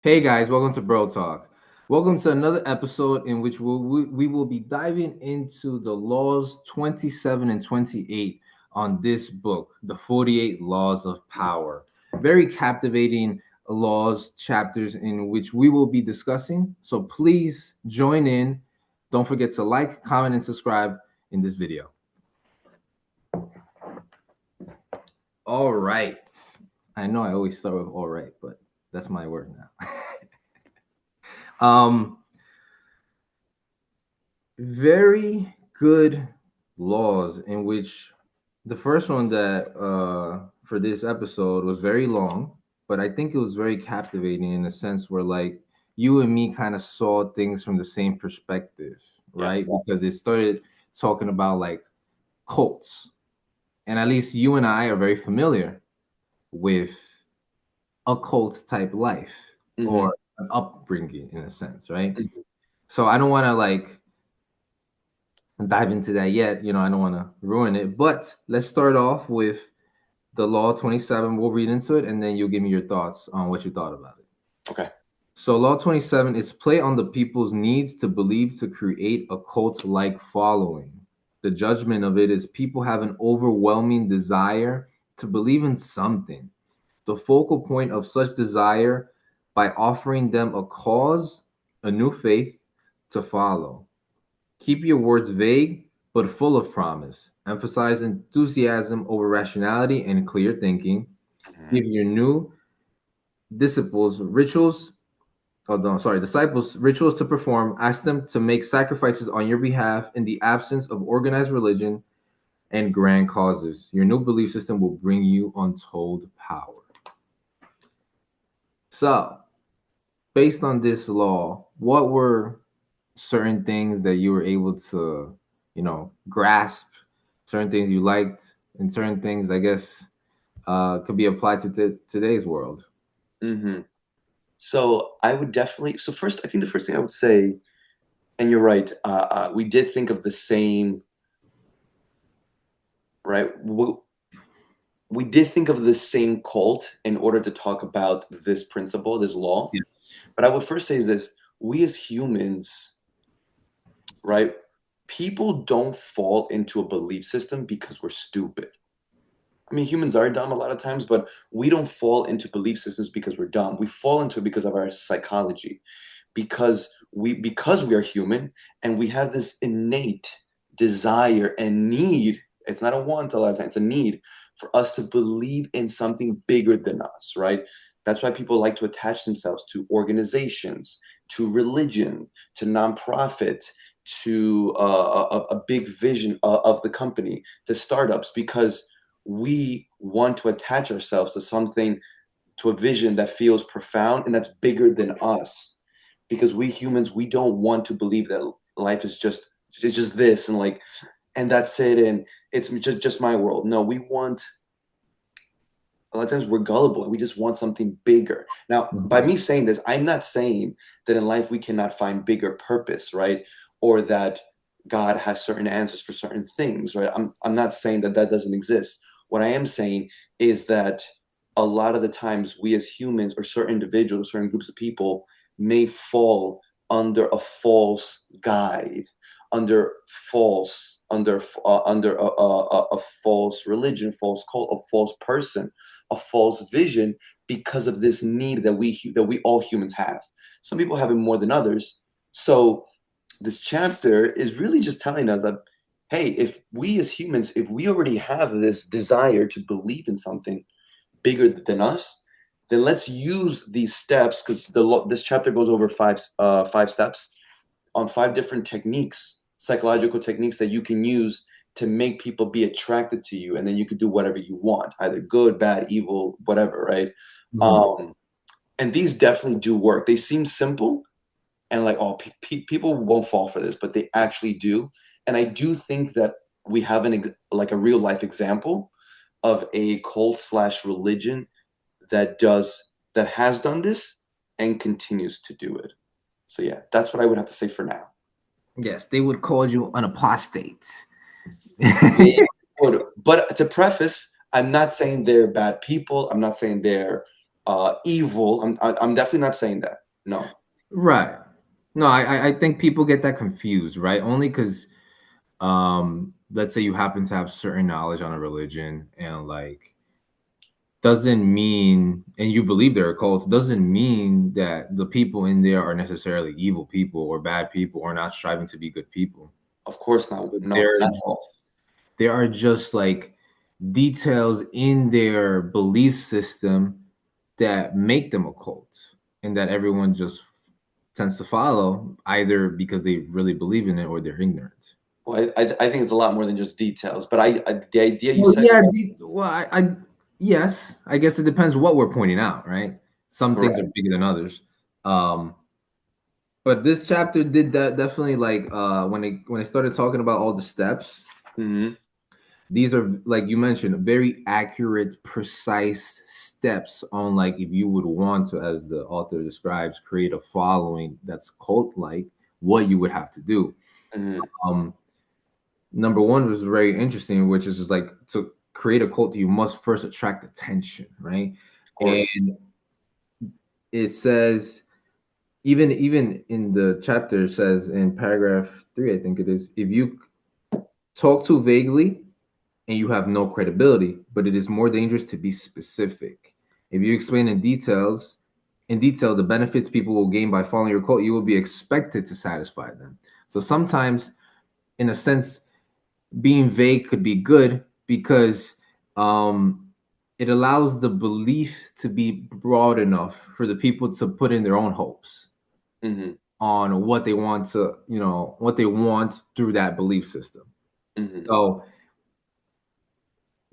Hey guys, welcome to BroTalk. Welcome to another episode in which we will be diving into the laws 27 and 28 on this book, The 48 Laws of Power. Very captivating laws chapters in which we will be discussing. So please join in. Don't forget to like, comment, and subscribe in this video. All right. I know I always start with all right, but that's my word now. Um, very good laws in which the first one that for this episode was very long, but I think it was very captivating in a sense where like you and me kind of saw things from the same perspective, Yeah. right? Because it started talking about like cults. And at least you and I are very familiar with a cult type life hmm or an upbringing in a sense, right? hmm So I don't want to like dive into that yet. I don't want to ruin it, but let's start off with the law 27. We'll read into it and then you'll give me your thoughts on what you thought about it. Okay. So, law 27 is play on the people's needs to believe to create a cult like following. The judgment of it is people have an overwhelming desire to believe in something. The focal point of such desire by offering them a cause, a new faith to follow. Keep your words vague but full of promise. Emphasize enthusiasm over rationality and clear thinking. hmm Give your new disciples rituals to perform. Ask them to make sacrifices on your behalf in the absence of organized religion and grand causes. Your new belief system will bring you untold power. So, based on this law, what were certain things that you were able to, grasp, certain things you liked, and certain things I guess could be applied to today's world. hmm So I would definitely. So first, I think the first thing I would say, and you're right. We did think of the same, right? We did think of the same cult in order to talk about this principle, this law. Yeah. But I would first say is this: we as humans, right? People don't fall into a belief system because we're stupid. I mean, humans are dumb a lot of times, but we don't fall into belief systems because we're dumb. We fall into it because of our psychology, because we are human and we have this innate desire and need. It's not a want a lot of times; it's a need for us to believe in something bigger than us, right? That's why people like to attach themselves to organizations, to religions, to nonprofit, to a big vision of the company, to startups, because we want to attach ourselves to something, to a vision that feels profound and that's bigger than us, because we humans, we don't want to believe that life is just, it's just this, and like, and that's it, and it's just my world. No, we want, a lot of times we're gullible and we just want something bigger. Now, by Mhm. me saying this, I'm not saying that in life we cannot find bigger purpose, right? Or that God has certain answers for certain things, right? I'm not saying that that doesn't exist. What I am saying is that a lot of the times we as humans, or certain individuals, certain groups of people, may fall under a false guide, under under a false religion, false cult, a false person, a false vision, because of this need that we all humans have. Some people have it more than others. So this chapter is really just telling us that, hey, if we as humans, if we already have this desire to believe in something bigger than us, then let's use these steps, because this chapter goes over five steps on five different techniques, psychological techniques that you can use to make people be attracted to you, and then you could do whatever you want, either good, bad, evil, whatever, right? Mhm. um and these definitely do work. They seem simple and like, oh, people won't fall for this, but they actually do. And I do think that we have like a real life example of a cult slash religion that has done this and continues to do it. So yeah, that's what I would have to say for now. Yes, they would call you an apostate. They would. But to preface, I'm not saying they're bad people. I'm not saying they're evil. I'm definitely not saying that. No. Right. No, I think people get that confused, right? Only because let's say you happen to have certain knowledge on a religion and like doesn't mean and you believe they're a cult doesn't mean that the people in there are necessarily evil people or bad people or not striving to be good people. Of course not. But No, not at all. there are just like details in their belief system that make them a cult and that everyone just tends to follow either because they really believe in it or they're ignorant. Well, I think it's a lot more than just details. But the idea you Well, said, yeah, well, yes, I guess it depends what we're pointing out, right? Some things are correct. bigger than others. Um, but this chapter did that definitely like when I started talking about all the steps. Hmm. These are like you mentioned, very accurate, precise steps on like if you would want to, as the author describes, create a following that's cult-like, what you would have to do. Hmm. Um, Number one was very interesting, which is just like to create a cult, you must first attract attention, right? Of course. And it says even in the chapter it says in paragraph 3, I think it is, if you talk too vaguely and you have no credibility, but it is more dangerous to be specific. If you explain in detail the benefits people will gain by following your cult, you will be expected to satisfy them. So sometimes, in a sense, being vague could be good because um, it allows the belief to be broad enough for the people to put in their own hopes Hmm. on what they want to, what they want through that belief system. Hmm. So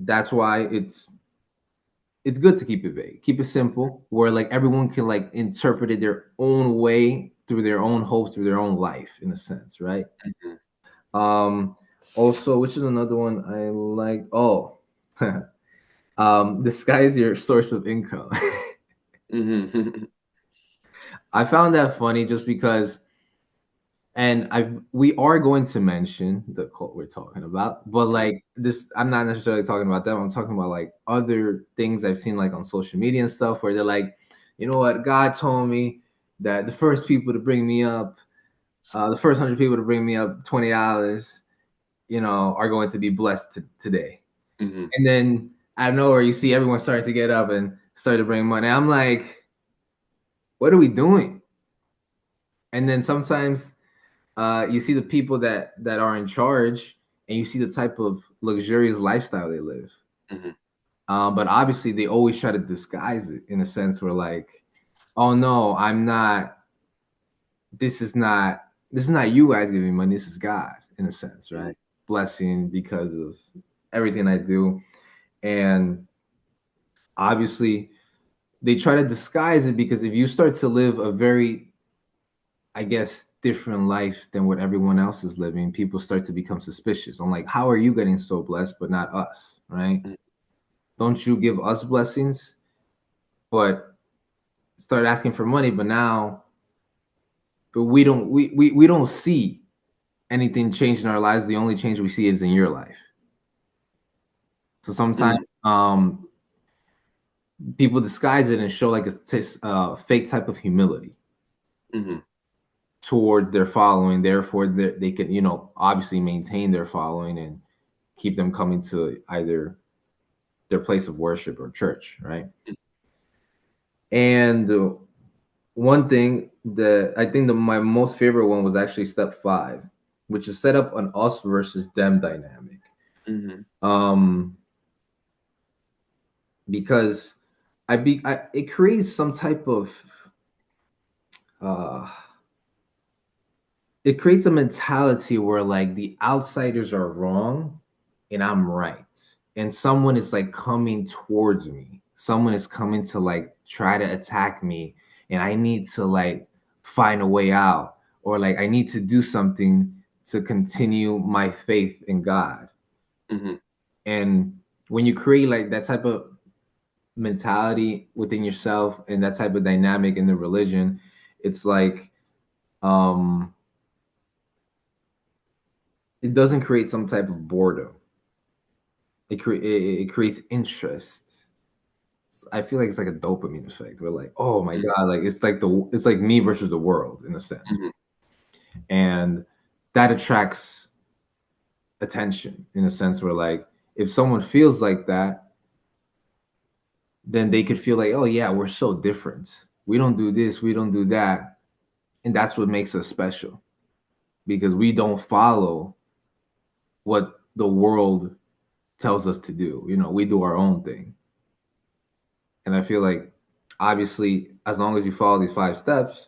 that's why it's good to keep it vague, keep it simple, where like everyone can like interpret it their own way through their own hopes, through their own life, in a sense, right? Hmm. Um, Also, which is another one I like. Oh, disguise your source of income. Hmm. I found that funny just because, and we are going to mention the quote we're talking about, but like this, I'm not necessarily talking about them. I'm talking about like other things I've seen like on social media and stuff where they're like, you know what, God told me that the first people to bring me up, the first 100 people to bring me up $20, are going to be blessed today. Hmm. And then out of nowhere, you see everyone starting to get up and start to bring money. I'm like, what are we doing? And then sometimes you see the people that are in charge, and you see the type of luxurious lifestyle they live. Hmm. But obviously, they always try to disguise it in a sense where like, oh no, I'm not. This is not you guys giving me money. This is God in a sense, right? Blessing because of everything I do, and obviously they try to disguise it because if you start to live a very, I guess, different life than what everyone else is living, people start to become suspicious. I'm like, how are you getting so blessed but not us, right? Don't you give us blessings, but start asking for money, but we don't see anything change in our lives. The only change we see is in your life. So sometimes Hmm. people disguise it and show like a fake type of humility Hmm. towards their following. Therefore, they can, obviously maintain their following and keep them coming to either their place of worship or church, right? And one thing that I think my most favorite one was actually step 5, which is set up an us versus them dynamic. Hmm. Um, because it creates some type of uh, it creates a mentality where like the outsiders are wrong and I'm right. And someone is like coming towards me. Someone is coming to like try to attack me and I need to like find a way out or like I need to do something to continue my faith in God. Hmm. And when you create like that type of mentality within yourself and that type of dynamic in the religion, it's like um it doesn't create some type of boredom. It creates interest. I feel like it's like a dopamine effect. We're like, oh my Mm-hmm. god, like it's like me versus the world in a sense, Mm-hmm. and that attracts attention in a sense where like if someone feels like that, then they could feel like, oh yeah, we're so different. We don't do this, we don't do that, and that's what makes us special because we don't follow what the world tells us to do. You know, we do our own thing. And I feel like obviously as long as you follow these 5 steps,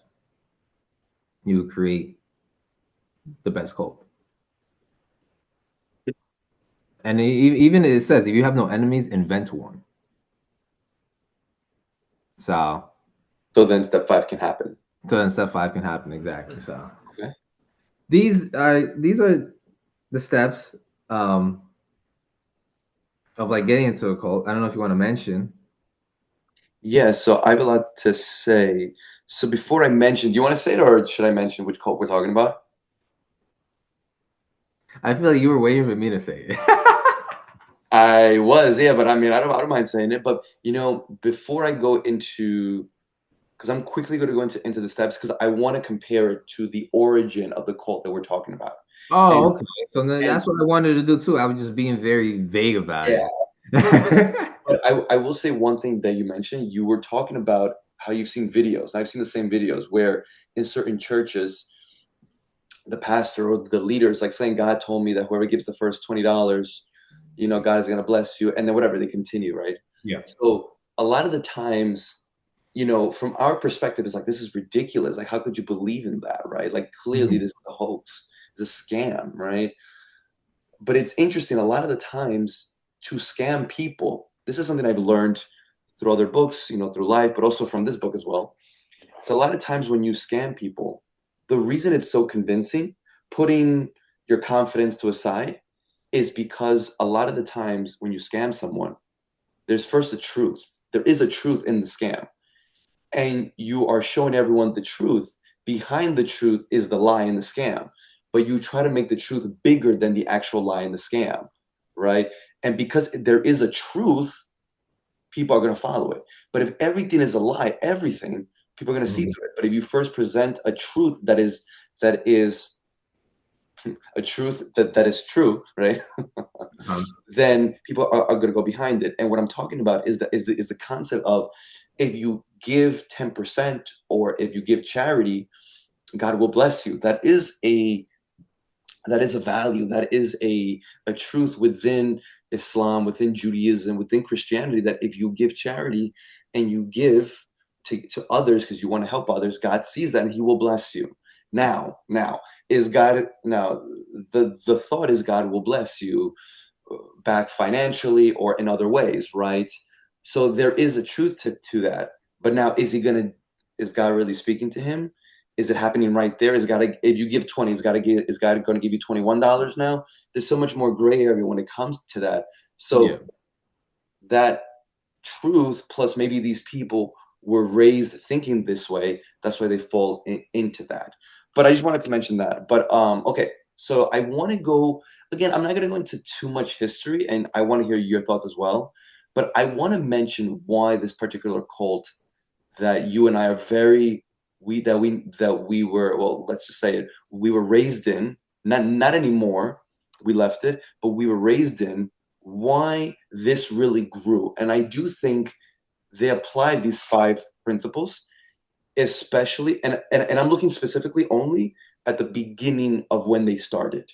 you create the best cult. And even it says if you have no enemies, invent one. So So then step five can happen. then step 5 can happen exactly. So Okay. these are the steps of like getting into a cult. I don't know if you want to mention. Yeah, so I have a lot to say. So before I mention, do you want to say it or should I mention which cult we're talking about? I feel like you were waiting for me to say it. I was, yeah, but I mean, I don't mind saying it. But before I go into, because I'm quickly going to go into the steps, because I want to compare it to the origin of the cult that we're talking about. And Oh, okay. So then and that's what I wanted to do too. I was just being very vague about yeah, it. but I will say one thing that you mentioned. You were talking about how you've seen videos. I've seen the same videos where in certain churches, the pastor or the leaders like saying, God told me that whoever gives the first $20, God is going to bless you, and then whatever, they continue, right? Yeah. So a lot of the times, from our perspective, it's like, this is ridiculous. Like, how could you believe in that, right? Like, clearly Mhm. this is a hoax, it's a scam, right? But it's interesting, a lot of the times, to scam people, this is something I've learned through other books, through life, but also from this book as well. So a lot of times when you scam people, the reason it's so convincing, putting your confidence to a side, is because a lot of the times when you scam someone, there's first a truth. There is a truth in the scam. And you are showing everyone the truth. Behind the truth is the lie in the scam. But you try to make the truth bigger than the actual lie in the scam, right? And because there is a truth, people are going to follow it. But if everything is a lie, everything, people are going to see Mhm. through it. But if you first present a truth that is a truth that is true, right? Then people are going to go behind it. And what I'm talking about is the concept of, if you give 10% or if you give charity, God will bless you. That is a value, that is a truth within Islam, within Judaism, within Christianity, that if you give charity and you give to others because you want to help others, God sees that and he will bless you. Now is God now the thought is God will bless you back financially or in other ways, right? So there is a truth to that. But now, is God really speaking to him? Is it happening right there? If you give 20, is God going to give you $21 now? There's so much more gray area when it comes to that. Yeah. So that truth, plus maybe these people were raised thinking this way, that's why they fall into that. But I just wanted to mention that. But okay, so I want to go again. I'm not going to go into too much history, and I want to hear your thoughts as well. But I want to mention why this particular cult that you and I are very we were, well, let's just say it, we were raised in, not anymore, we left it, but we were raised in, why this really grew. And I do think they applied these 5 principles, especially, and I'm looking specifically only at the beginning of when they started.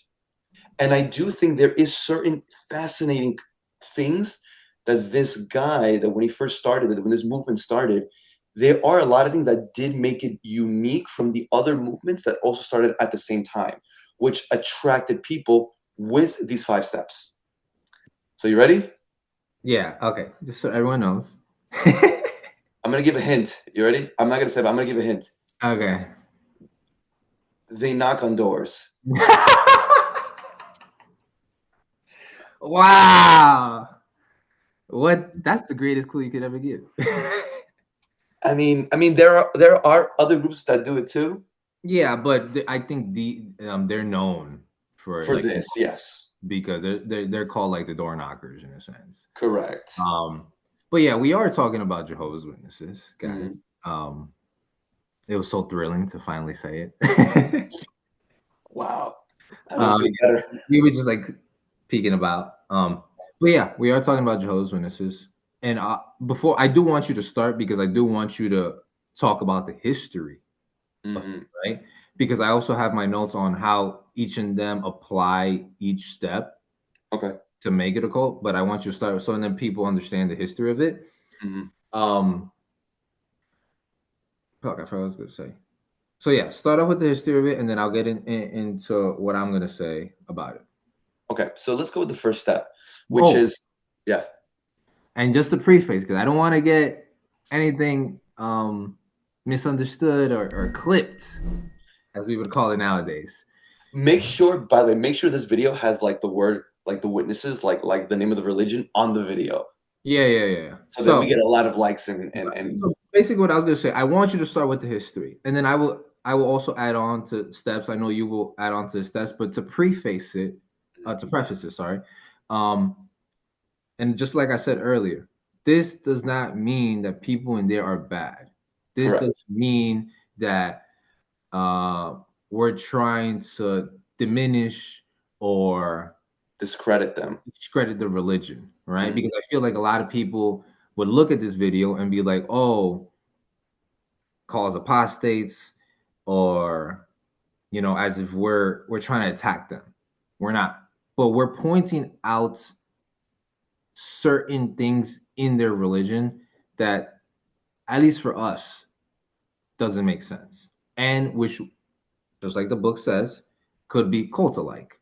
And I do think there is certain fascinating things that this guy, that when he first started, that when this movement started, there are a lot of things that did make it unique from the other movements that also started at the same time, which attracted people with these 5 steps. So you ready? Yeah. Okay. Just so everyone knows. I'm gonna give a hint. You ready? I'm not gonna say, but I'm gonna give a hint. Okay. They knock on doors. Wow. What? That's the greatest clue you could ever give. I mean, there are other groups that do it too. Yeah, but I think they're known for For like this, yes, because they're called like the door knockers in a sense. correct. Um, But yeah, we are talking about Jehovah's Witnesses, guys. Mhm. Um, it was so thrilling to finally say it. Wow, that made me um, feel better. we were just like peeking about. But yeah, we are talking about Jehovah's Witnesses. And before I do want you to start because I do want you to talk about the history of Hmm. it, right? Because I also have my notes on how each of them apply each step Okay. to make it a cult. But I want you to start so and then people understand the history of it. Hmm. Um, fuck, I forgot what I was gonna say. So yeah, start off with the history of it, and then I'll get into what I'm gonna say about it. Okay, so let's go with the first step, which Oh, is, yeah. and just a preface, because I don't want to get anything misunderstood or clipped, as we would call it nowadays. Make sure, by the way, make sure this video has like the word, like the witnesses, like the name of the religion on the video, Yeah, yeah, yeah. so that we get a lot of likes and So basically, what I was gonna say, I want you to start with the history, and then I will also add on to steps. I know you will add on to the steps, but to preface it, to preface it, sorry. Um, and just like I said earlier, this does not mean that people in there are bad. This doesn't correct. mean that uh, we're trying to diminish or Discredit them. discredit the religion, right? Mhm. Because I feel like a lot of people would look at this video and be like, "Oh, cause apostates," or as if we're trying to attack them. We're not, but we're pointing out certain things in their religion that, at least for us, doesn't make sense, and which, just like the book says, could be cult-like.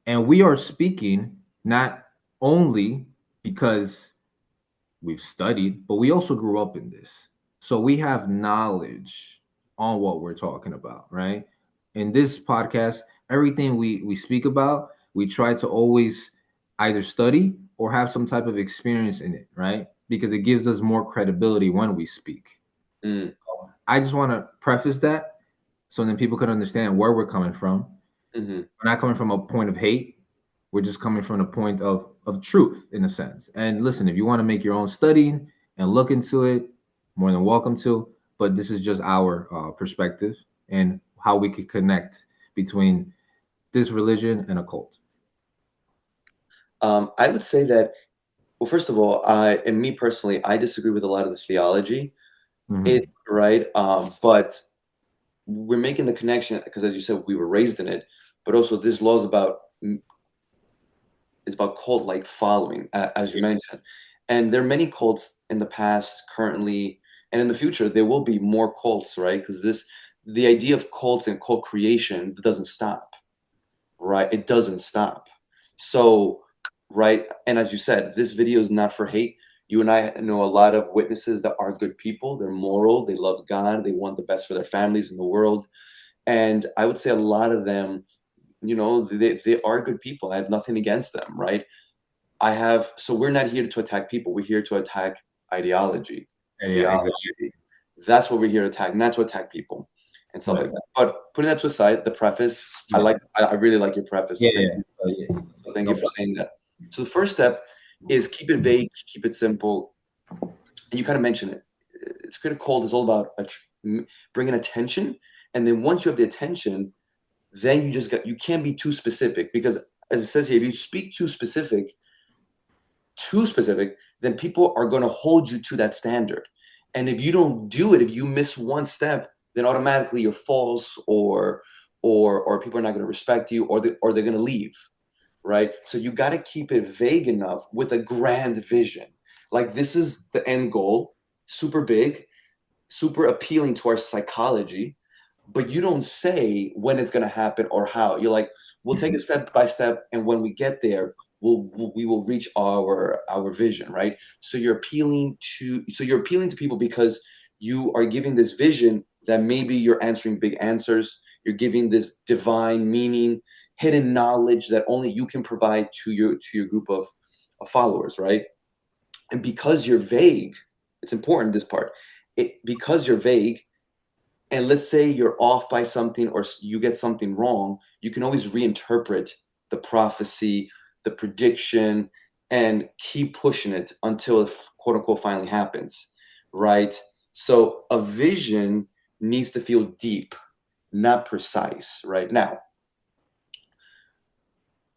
And we are speaking not only because we've studied, but we also grew up in this. So we have knowledge on what we're talking about, right? In this podcast, everything we speak about, we try to always either study or have some type of experience in it, right? Because it gives us more credibility when we speak. Mm. I just want to preface that so then people can understand where we're coming from. Hmm. We're not coming from a point of hate. We're just coming from a point of truth in a sense. And listen, if you want to make your own studying and look into it, more than welcome to. But this is just our perspective and how we could connect between this religion and a cult. I would say that, well, first of all, and me personally, I disagree with a lot of the theology. It Mm-hmm. right, but we're making the connection because, as you said, we were raised in it. But also, this law is about cult-like following, as you mentioned. And there are many cults in the past, currently, and in the future. There will be more cults, right? Because the idea of cults and cult creation doesn't stop, right? It doesn't stop. So, right, and as you said, this video is not for hate. You and I know a lot of witnesses that are good people. They're moral. They love God. They want the best for their families in the world. And I would say a lot of them, they are good people. I have nothing against them, right? So we're not here to attack people. We're here to attack ideology, Yeah, yeah, exactly. theology. That's what we're here to attack, not to attack people and stuff like Right. that. But putting that to aside, the preface, Yeah. I really like your preface. Yeah, So thank yeah. you. Yeah. So thank No you for problem. saying that. So the first step is keep it vague, keep it simple, and you kind of mentioned it. It's critical cold is all about bringing attention, and then once you have the attention, then you can't be too specific because, as it says here, if you speak too specific, then people are going to hold you to that standard. And if you don't do it, if you miss one step, then automatically you're false, or people are not going to respect you, or they're going to leave, right? So you got to keep it vague enough with a grand vision. Like, this is the end goal, super big, super appealing to our psychology, but you don't say when it's going to happen or how. You're like, we'll take it step by step, and when we get there, we will reach our vision, right? So you're appealing to people because you are giving this vision that maybe you're answering big answers. You're giving this divine meaning, hidden knowledge that only you can provide to your group of followers, right? And because you're vague, it's important, this part. Because you're vague, and let's say you're off by something or you get something wrong, you can always reinterpret the prophecy, the prediction, and keep pushing it until it quote unquote finally happens, right? So a vision needs to feel deep, not precise, right? Now,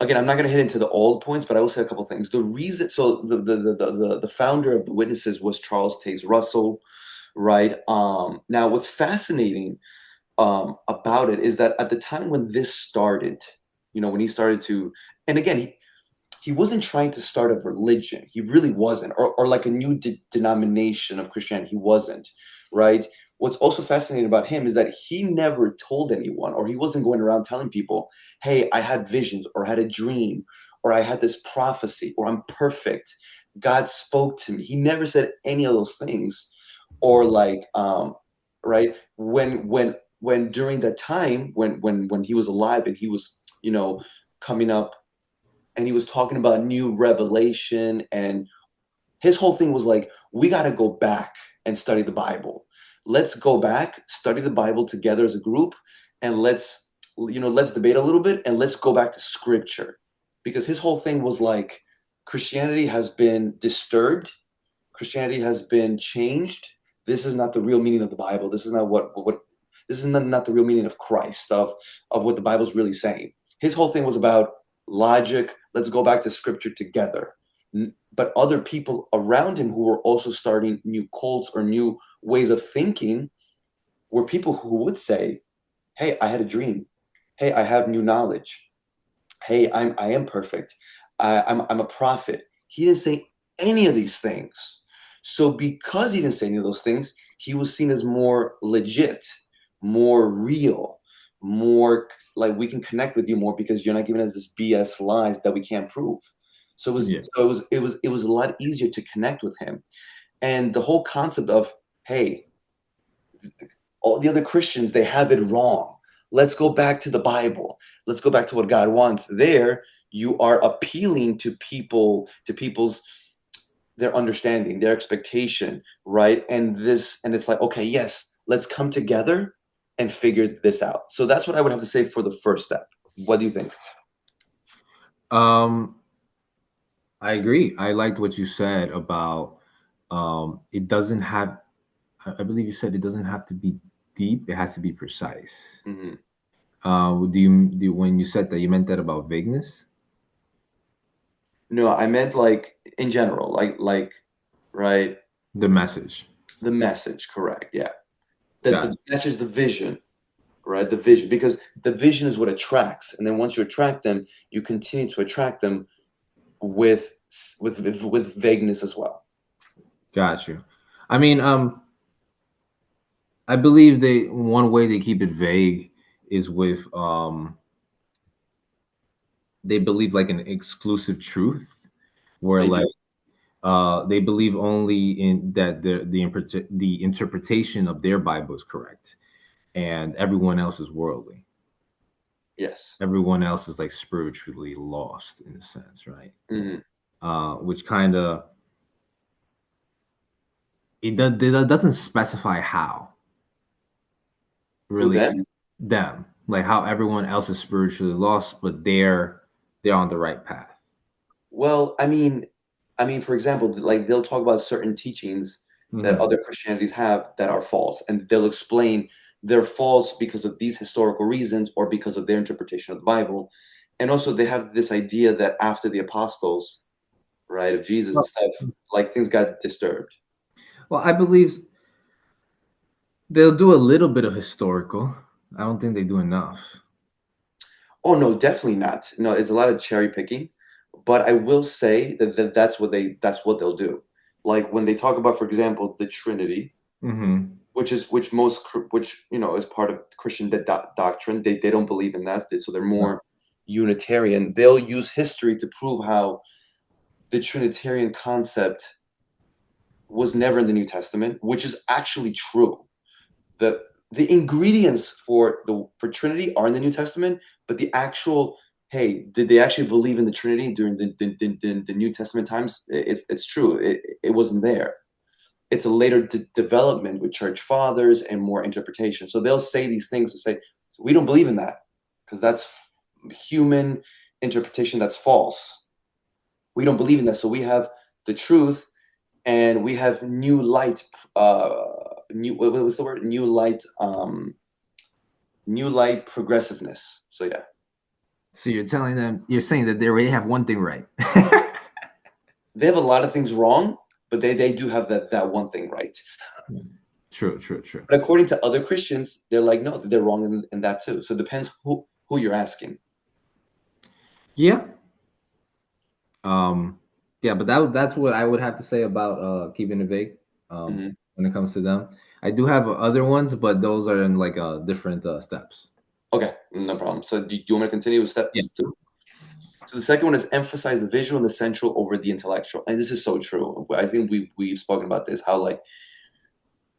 again, I'm not going to hit into the old points, but I will say a couple things. The reason, so the founder of the Witnesses was Charles Taze Russell, right? Now, what's fascinating about it is that at the time when this started, when he started to, and again, he wasn't trying to start a religion. He really wasn't, or like a new denomination of Christianity. He wasn't, right? What's also fascinating about him is that he never told anyone, or he wasn't going around telling people, hey, I had visions, or I had a dream, or I had this prophecy, or I'm perfect. God spoke to me. He never said any of those things. Or like, right? When during that time, when he was alive and he was, coming up, and he was talking about new revelation, and his whole thing was like, we got to go back and study the Bible. Let's go back, study the Bible together as a group, and let's debate a little bit, and let's go back to scripture. Because his whole thing was like, Christianity has been disturbed, Christianity has been changed. This is not the real meaning of the Bible. This is not what this is not the real meaning of Christ, of what the Bible's really saying. His whole thing was about logic. Let's go back to scripture together. But other people around him who were also starting new cults or new ways of thinking were people who would say, hey, I had a dream. Hey, I have new knowledge. Hey, I am perfect. I'm a prophet. He didn't say any of these things. So because he didn't say any of those things, he was seen as more legit, more real, more like we can connect with you more because you're not giving us this BS lies that we can't prove. So Yeah. it was a lot easier to connect with him. And the whole concept of, hey, all the other Christians, they have it wrong. Let's go back to the Bible. Let's go back to what God wants. There, you are appealing to people's their understanding, their expectation, right? And it's like, okay, yes, let's come together and figure this out. So that's what I would have to say for the first step. What do you think? Um, I agree. I liked what you said about it doesn't have. I believe you said it doesn't have to be deep. It has to be precise. Mm-hmm. When you said that, you meant that about vagueness? No, I meant like in general, right, The message. the message, correct? Yeah, the Got message, the vision, right? The vision, because the vision is what attracts, and then once you attract them, you continue to attract them with with vagueness as well. got you. I mean, I believe one way they keep it vague is with they believe like an exclusive truth where They do. like they believe only in that the interpretation of their Bible is correct and everyone else is worldly. Yes. Everyone else is like spiritually lost in a sense, right? Mm-hmm. Which kind of it doesn't specify how Who really then? them like how everyone else is spiritually lost, but they're on the right path. Well, for example, like they'll talk about certain teachings that Hmm. other Christianities have that are false, and they'll explain they're false because of these historical reasons or because of their interpretation of the Bible. And also, they have this idea that after the apostles, right, of Jesus and Well, stuff, like things got disturbed. well, I believe they'll do a little bit of historical. I don't think they do enough. Oh no, definitely not. No, it's a lot of cherry picking, but I will say that's what they'll do. Like when they talk about, for example, the Trinity, Hmm. which is part of Christian doctrine. They don't believe in that, so they're more Unitarian. They'll use history to prove how the Trinitarian concept was never in the New Testament, which is actually true. The ingredients for Trinity are in the New Testament, but the actual, hey, did they actually believe in the Trinity during the New Testament times? It's true. It wasn't there. It's a later development with church fathers and more interpretation. So they'll say these things to say, we don't believe in that because that's human interpretation that's false. We don't believe in that. So we have the truth, and we have new light. What was the word? New light. New light progressiveness. So yeah. So you're saying that they already have one thing right. They have a lot of things wrong, but they do have that one thing right. True. But according to other Christians, they're like, no, they're wrong in that too. So it depends who you're asking. Yeah. Yeah, but that's what I would have to say about keeping it vague Mm-hmm. when it comes to them. I do have other ones, but those are in like different steps. Okay, no problem. So do you want me to continue with step Yeah. 2? So the second one is emphasize the visual and the central over the intellectual. And this is so true. I think we've spoken about this, how like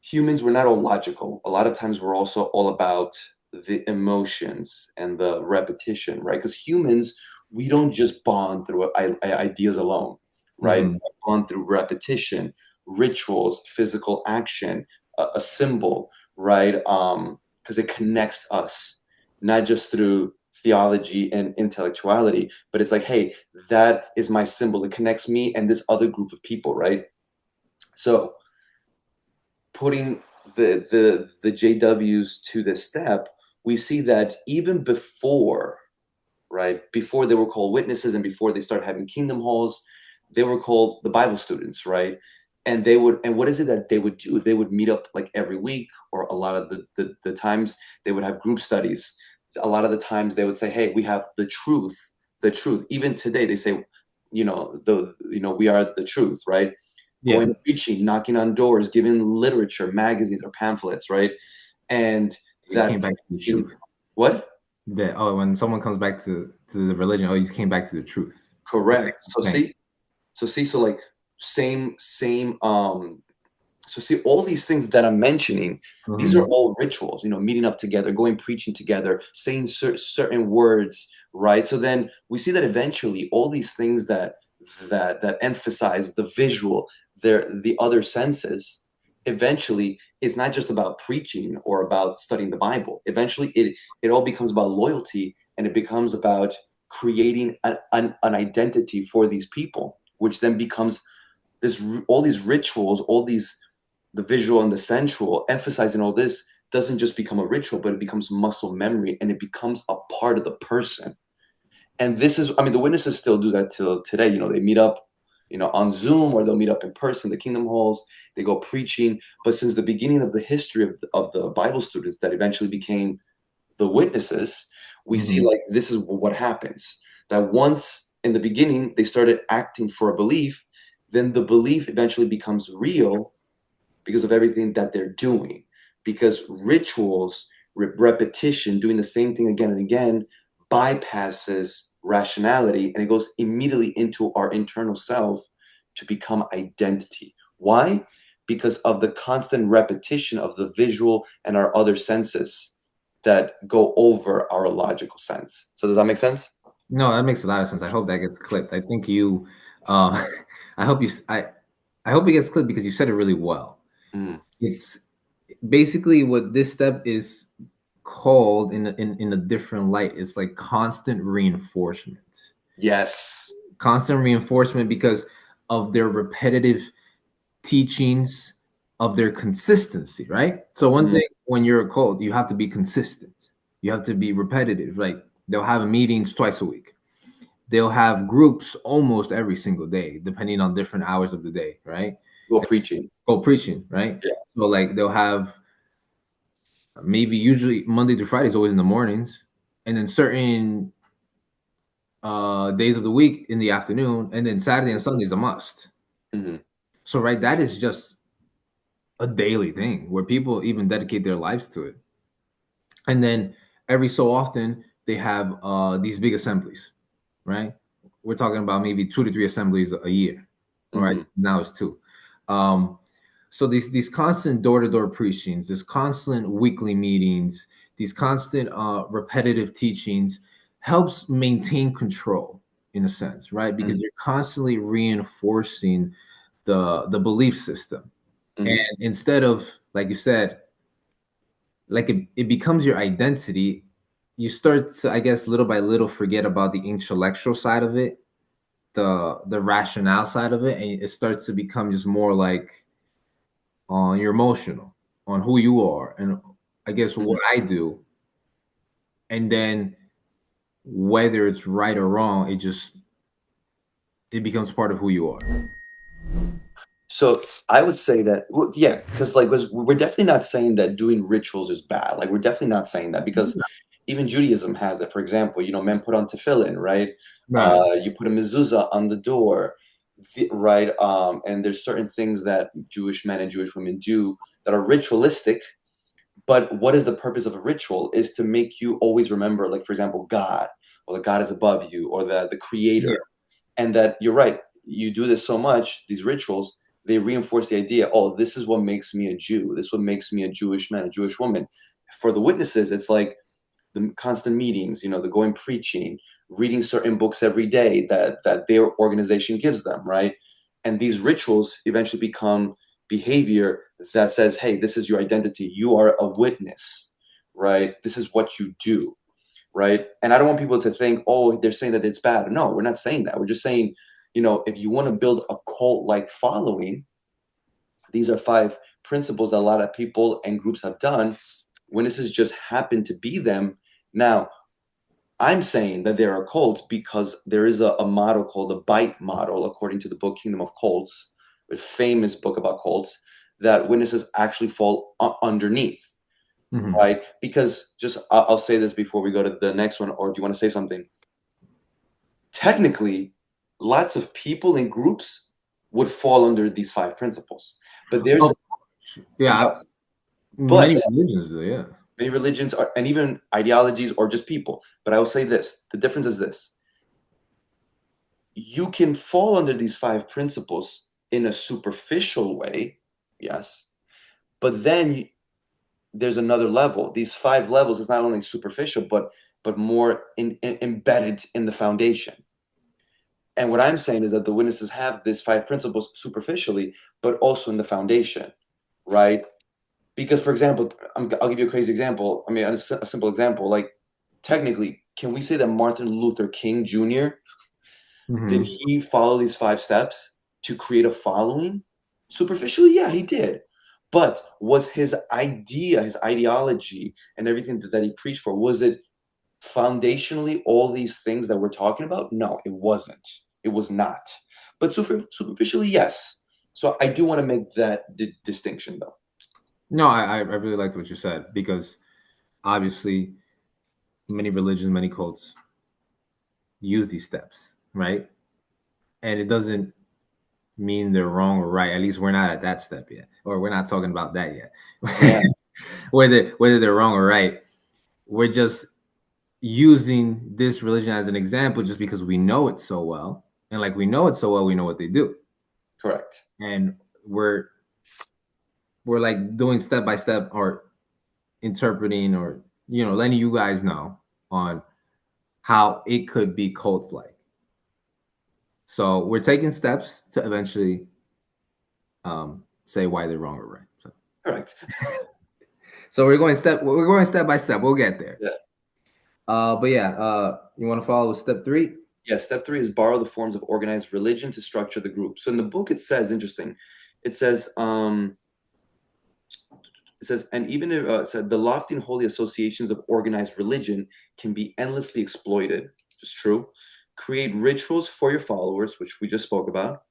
humans, we're not all logical. A lot of times we're also all about the emotions and the repetition, right? Because humans, we don't just bond through ideas alone, right? Mm-hmm. We bond through repetition, rituals, physical action, a symbol, right? Because it connects us, not just through theology and intellectuality, but it's like, hey, that is my symbol. It connects me and this other group of people, right? So putting the JWs to this step, we see that even before, right, before they were called witnesses and before they started having kingdom halls, they were called the Bible students, right? And what is it that they would do? They would meet up like every week, or a lot of the times they would have group studies. A lot of the times they would say, hey, we have the truth, the truth. Even today they say, we are the truth, right? Yeah. Going preaching, knocking on doors, giving literature, magazines, or pamphlets, right? And You that came back to the truth. what? That when someone comes back to the religion, you came back to the truth. That's Correct. what I'm saying. So like same so see all these things that I'm mentioning, these are Mm-hmm. all rituals, meeting up together, going preaching together, saying certain words, right? So then we see that eventually all these things that emphasize the visual, the other senses, eventually it's not just about preaching or about studying the Bible. Eventually it all becomes about loyalty, and it becomes about creating an identity for these people, which then becomes all these rituals, all these the visual and the sensual, emphasizing all this doesn't just become a ritual, but it becomes muscle memory, and it becomes a part of the person. And this is, I mean, the witnesses still do that till today. They meet up, on Zoom, or they'll meet up in person, the kingdom halls, they go preaching. But since the beginning of the history of the Bible students that eventually became the witnesses, we see Mm-hmm. like this is what happens. That once in the beginning they started acting for a belief, then the belief eventually becomes real because of everything that they're doing. Because rituals, repetition, doing the same thing again and again, bypasses rationality, and it goes immediately into our internal self to become identity. Why? Because of the constant repetition of the visual and our other senses that go over our logical sense. So does that make sense? No, that makes a lot of sense. I hope that gets clipped. I think you, I hope you, I hope it gets clipped because you said it really well. Mm. It's basically what this step is called in a different light. It's like constant reinforcement. Yes. Constant reinforcement because of their repetitive teachings, of their consistency, right? So one Mm. thing when you're a cult, you have to be consistent. You have to be repetitive. Like they'll have meetings twice a week. They'll have groups almost every single day, depending on different hours of the day, right? Go preaching. Go preaching, right? Yeah. So like they'll have maybe usually Monday to Friday is always in the mornings, and then certain days of the week in the afternoon, and then Saturday and Sunday is a must. Hmm. So right, that is just a daily thing where people even dedicate their lives to it. And then every so often they have these big assemblies, right? We're talking about maybe 2 to 3 assemblies a year. All right, Hmm. now it's two. Um, so these constant door-to-door preachings, this constant weekly meetings, these constant repetitive teachings helps maintain control in a sense, right? Because you're constantly reinforcing the belief system. And Hmm. instead of, like you said, like it becomes your identity, you start to, I guess, little by little forget about the intellectual side of it the rationale side of it, and it starts to become just more like on your emotional, on who you are, and I guess Mhm. what I do, and then whether it's right or wrong, it becomes part of who you are. So I would say that, yeah, because like we're definitely not saying that doing rituals is bad. Like we're definitely not saying that because even Judaism has it. For example, men put on tefillin, right? Right. You put a mezuzah on the door, right? And there's certain things that Jewish men and Jewish women do that are ritualistic. But what is the purpose of a ritual? Is to make you always remember, like for example, God, or the God is above you, or the Creator, Yeah. and that you're right. You do this so much, these rituals, they reinforce the idea, oh, this is what makes me a Jew. This is what makes me a Jewish man, a Jewish woman. For the witnesses, it's like the constant meetings, the going preaching, reading certain books every day that their organization gives them, right? And these rituals eventually become behavior that says, hey, this is your identity. You are a witness, right? This is what you do, right? And I don't want people to think, oh, they're saying that it's bad. No, we're not saying that. We're just saying, if you want to build a cult-like following, these are 5 principles that a lot of people and groups have done. Witnesses just happen to be them. Now, I'm saying that they're a cult because there is a model called the Bite model, according to the book Kingdom of Cults, a famous book about cults, that witnesses actually fall underneath, Mhm. right? Because just I'll say this before we go to the next one, or do you want to say something? Technically, lots of people and groups would fall under these 5 principles, but there's Oh, yeah. yes, but Many religions do. Yeah. many religions are, and even ideologies or just people. But I will say this: the difference is this: you can fall under these 5 principles in a superficial way, yes, but then there's another level. These 5 levels is not only superficial, but more embedded in the foundation. And what I'm saying is that the witnesses have these 5 principles superficially, but also in the foundation, right? Because, for example, I'll give you a crazy example. I mean, a simple example. Like, technically, can we say that Martin Luther King Jr. did Hmm. he follow these 5 steps to create a following? Superficially, yeah, he did. But was his idea, his ideology, and everything that he preached for, was it foundationally all these things that we're talking about? No, it wasn't. It was not. But superficially, yes. So I do want to make that distinction, though. No, I really liked what you said because obviously many religions, many cults use these steps, right? And it doesn't mean they're wrong or right. At least we're not at that step yet, or we're not talking about that Yeah, yet. Whether they're wrong or right, we're just using this religion as an example just because we know it so well, and like we know it so well, we know what they do, correct. and we're like doing step by step or interpreting or letting you guys know on how it could be cult like. So we're taking steps to eventually say why they're wrong or right. Correct. So we're going step by step. We'll get there. Yeah. But yeah, you want to follow with step 3? Yeah, step 3 is borrow the forms of organized religion to structure the group. So in the book, it says, interesting, it says, and even if it said the lofty and holy associations of organized religion can be endlessly exploited, which is true. Create rituals for your followers, which we just spoke about.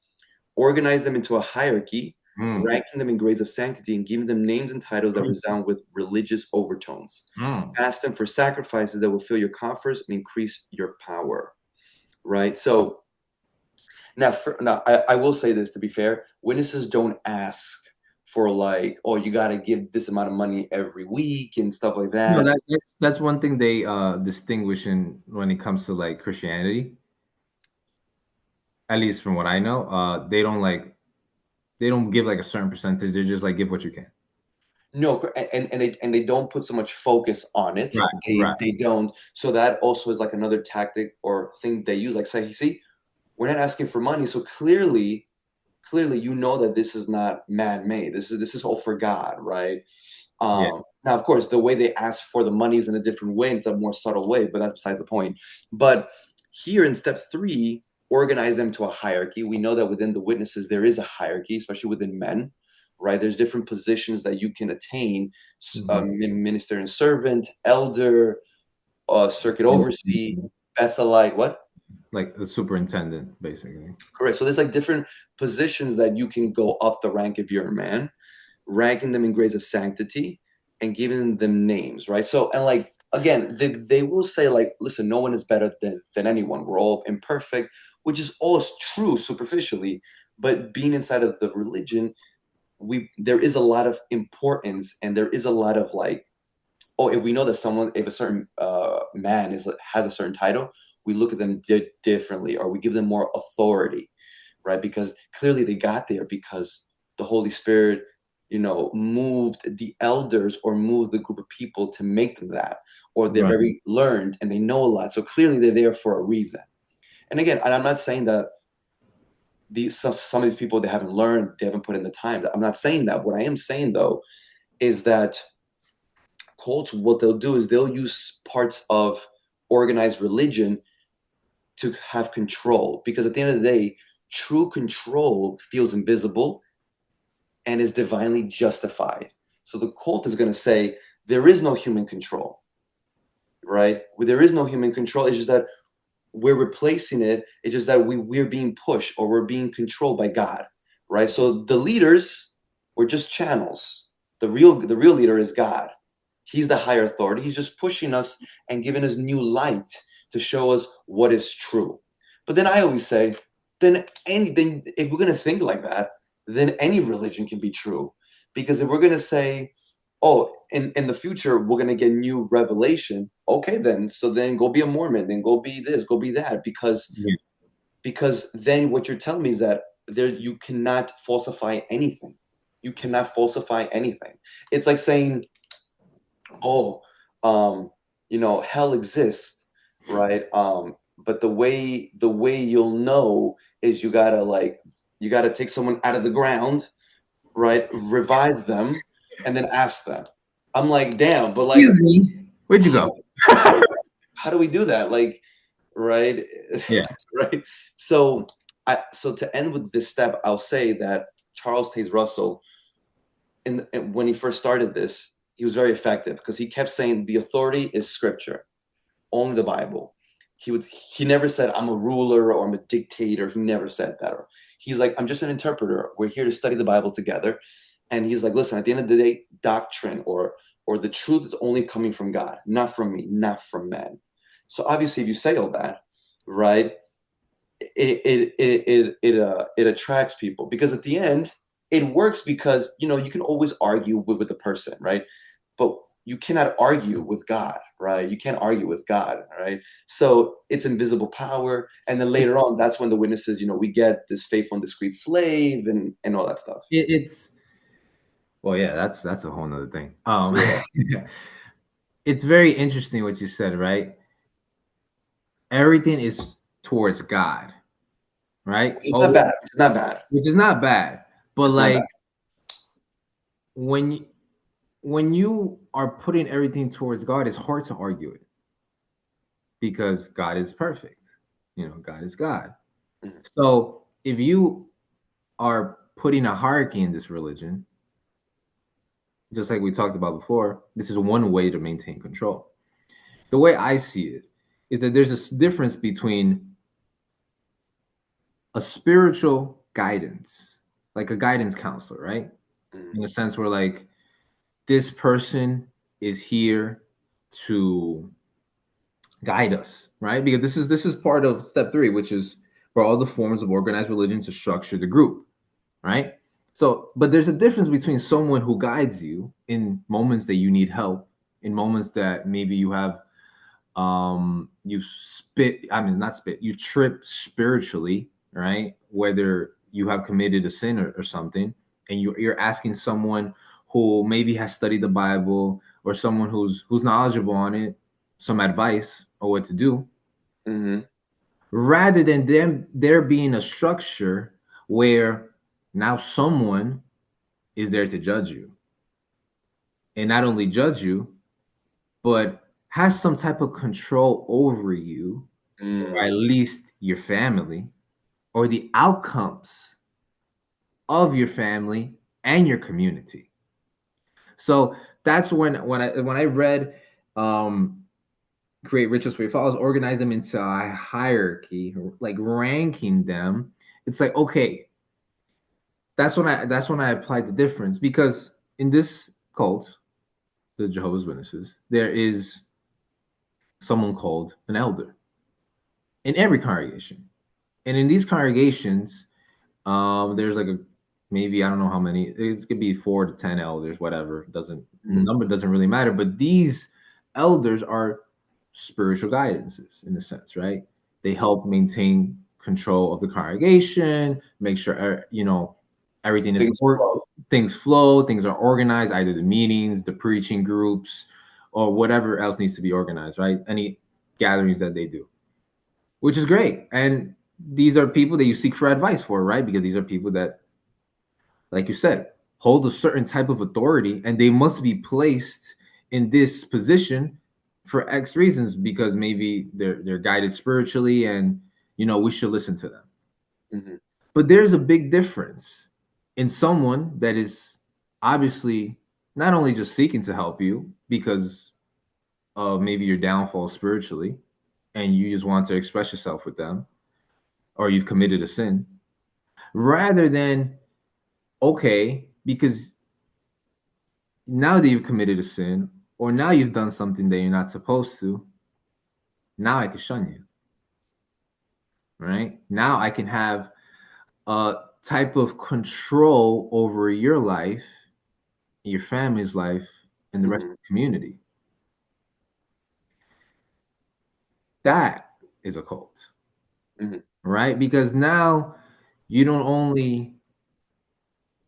Organize them into a hierarchy, Mm. ranking them in grades of sanctity and giving them names and titles that resound with religious overtones. Mm. Ask them for sacrifices that will fill your coffers and increase your power. Right. So now, I will say this to be fair: witnesses don't ask for like, oh, you got to give this amount of money every week and stuff like No, that. that's one thing they distinguish in when it comes to like Christianity. At least from what I know, they don't give like a certain percentage. They're just like give what you can. No, and they don't put so much focus on it. Right, right. They don't. So that also is like another tactic or thing they use. Like, say, see, we're not asking for money, so clearly, that this is not man-made. This is all for God, right? Yeah. Now, of course, the way they ask for the money is in a different way. It's a more subtle way, but that's besides the point. But here in step 3, organize them to a hierarchy. We know that within the witnesses there is a hierarchy, especially within men, right? There's different positions that you can attain: minister and servant, elder, circuit overseer, Bethelite. What? Like the superintendent, basically. Correct. So there's like different positions that you can go up the rank if you're a man, ranking them in grades of sanctity and giving them names, right? So, and like, again, they will say, like, listen, no one is better than anyone. We're all imperfect, which is all true superficially. But being inside of the religion, there is a lot of importance, and there is a lot of like, oh, if we know that someone, if a certain man has a certain title, we look at them differently, or we give them more authority, right? Because clearly they got there because the Holy Spirit, moved the elders or moved the group of people to make them that, or they're Right. very learned and they know a lot. So clearly they're there for a reason. And again, and I'm not saying that some of these people, they haven't learned, they haven't put in the time. I'm not saying that. What I am saying though is that cults, what they'll do is they'll use parts of organized religion to have control, because at the end of the day, true control feels invisible and is divinely justified. So the cult is going to say there is no human control, right? There is no human control. It's just that we're replacing it. It's just that we're being pushed, or we're being controlled by God, right? So the leaders were just channels. The real leader is God. He's the higher authority. He's just pushing us and giving us new light to show us what is true. But then I always say, then if we're going to think like that, then any religion can be true. Because if we're going to say, oh, in the future, we're going to get new revelation, okay, then, so then go be a Mormon, then go be this, go be that. Yeah. Because then what you're telling me is that you cannot falsify anything. You cannot falsify anything. It's like saying, oh, hell exists, right? But the way you'll know is you gotta take someone out of the ground, right? Revive them, and then ask them. I'm like, damn, but like, Excuse me. Where'd you how, go? how do we do that? Like, right, Yeah. right. So to end with this step, I'll say that Charles Taze Russell, when he first started this, he was very effective because he kept saying the authority is scripture, only the Bible. He never said I'm a ruler or I'm a dictator. He never said that. Or he's like, I'm just an interpreter. We're here to study the Bible together. And he's like, listen, at the end of the day, doctrine or the truth is only coming from God, not from me, not from men. So obviously, if you say all that, right, it attracts people, because at the end it works, because you can always argue with the person, right? But you cannot argue with God, right? You can't argue with God, right? So it's invisible power, and then later It's on, that's when the witnesses, we get this faithful and discreet slave and all that stuff. it's well, yeah, that's a whole nother thing. Yeah, It's very interesting what you said, right? Everything is towards God, right? it's not Oh, bad. It's not bad. which is not bad, but It's not like bad. when you, when you are putting everything towards God, it's hard to argue it because God is perfect. God is God. Mhm. So if you are putting a hierarchy in this religion, just like we talked about before, this is one way to maintain control. The way I see it is that there's a difference between a spiritual guidance, like a guidance counselor, right? Mhm. In a sense where like this person is here to guide us, right? Because this is part of step 3, which is for all the forms of organized religion to structure the group, right? So, but there's a difference between someone who guides you in moments that you need help, in moments that maybe you have you spit, I mean not spit, you trip spiritually, right? Whether you have committed a sin or something, and you're asking someone who maybe has studied the Bible, or someone who's knowledgeable on it, some advice or what to do, Mhm. rather than them there being a structure where now someone is there to judge you, and not only judge you, but has some type of control over you, or Mm. at least your family. or the outcomes of your family and your community. So that's when I read create rituals for your followers, organize them into a hierarchy, like ranking them. It's like, okay, that's when I applied the difference, because in this cult, the Jehovah's Witnesses, there is someone called an elder in every congregation. And in these congregations, there's like a maybe I don't know how many. It could be 4 to 10 elders, whatever. Doesn't The Mm-hmm. number doesn't really matter. But these elders are spiritual guidances in a sense, right? They help maintain control of the congregation, make sure everything is Things things flow, things are organized, either the meetings, the preaching groups, or whatever else needs to be organized, right? Any gatherings that they do, which is great. And these are people that you seek for advice for, right? Because these are people that, like you said, hold a certain type of authority, and they must be placed in this position for X reasons, because maybe they're guided spiritually, and we should listen to them. Mm-hmm. But there's a big difference in someone that is obviously not only just seeking to help you because of maybe your downfall spiritually, and you just want to express yourself with them, or you've committed a sin, rather than, okay, because now that you've committed a sin, or now you've done something that you're not supposed to, now I can shun you, right? Now I can have a type of control over your life, your family's life, and the rest Mm-hmm. of the community. That is a cult, Mm-hmm. right? Because you don't only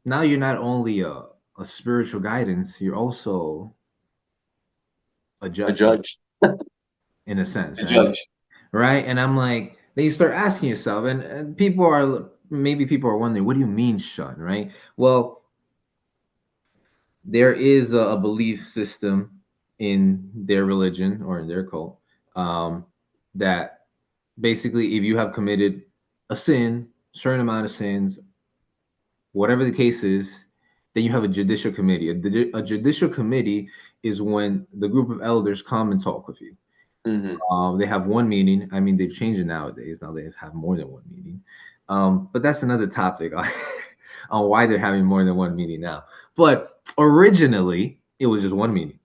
now you're not only a spiritual guidance, you're also a A judge judge. in a sense, A right? judge. Right. And I'm like, then you start asking yourself, and people are wondering, what do you mean shun, right? Well, there is a belief system in their religion or in their cult, um, that basically, if you have committed a sin, certain amount of sins, whatever the case is, then you have a judicial committee. A judicial committee is when the group of elders come and talk with you. Mm-hmm. They have one meeting. I mean, they've changed it nowadays. Now they have more than one meeting. But that's another topic on why they're having more than one meeting now. But originally, it was just one meeting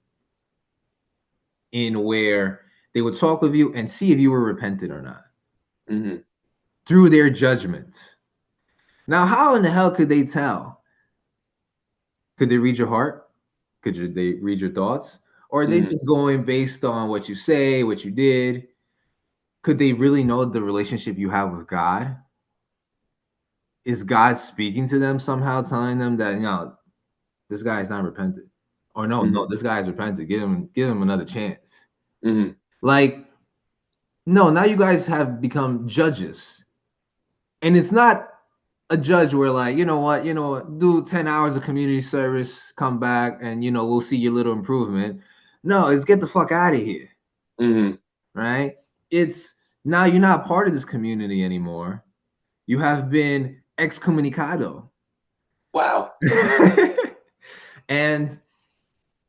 in where they would talk with you and see if you were repentant or not Mm-hmm. through their judgment. Now, how in the hell could they tell? Could they read your heart? They read your thoughts? Or are they Mm-hmm. just going based on what you say, what you did? Could they really know the relationship you have with God? Is God speaking to them somehow, telling them that this guy is not repentant, or no, Mm-hmm. no, this guy is repentant. Give him another chance. Mm-hmm. Like, no, now you guys have become judges, and it's not a judge where, like, you know what, do 10 hours of community service, come back, and we'll see your little improvement. No, it's get the fuck out of here, Mm-hmm. right? It's now you're not part of this community anymore. You have been excommunicado. Wow. And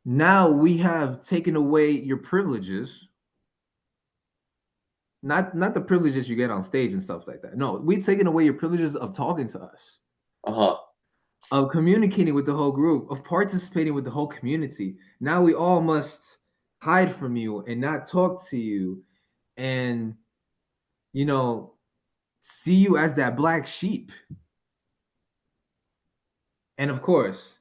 now we have taken away your privileges, not the privileges you get on stage and stuff like that. No, we've taken away your privileges of talking to us, Uh-huh. of communicating with the whole group, of participating with the whole community. Now we all must hide from you and not talk to you, and you know see you as that black sheep. And of course,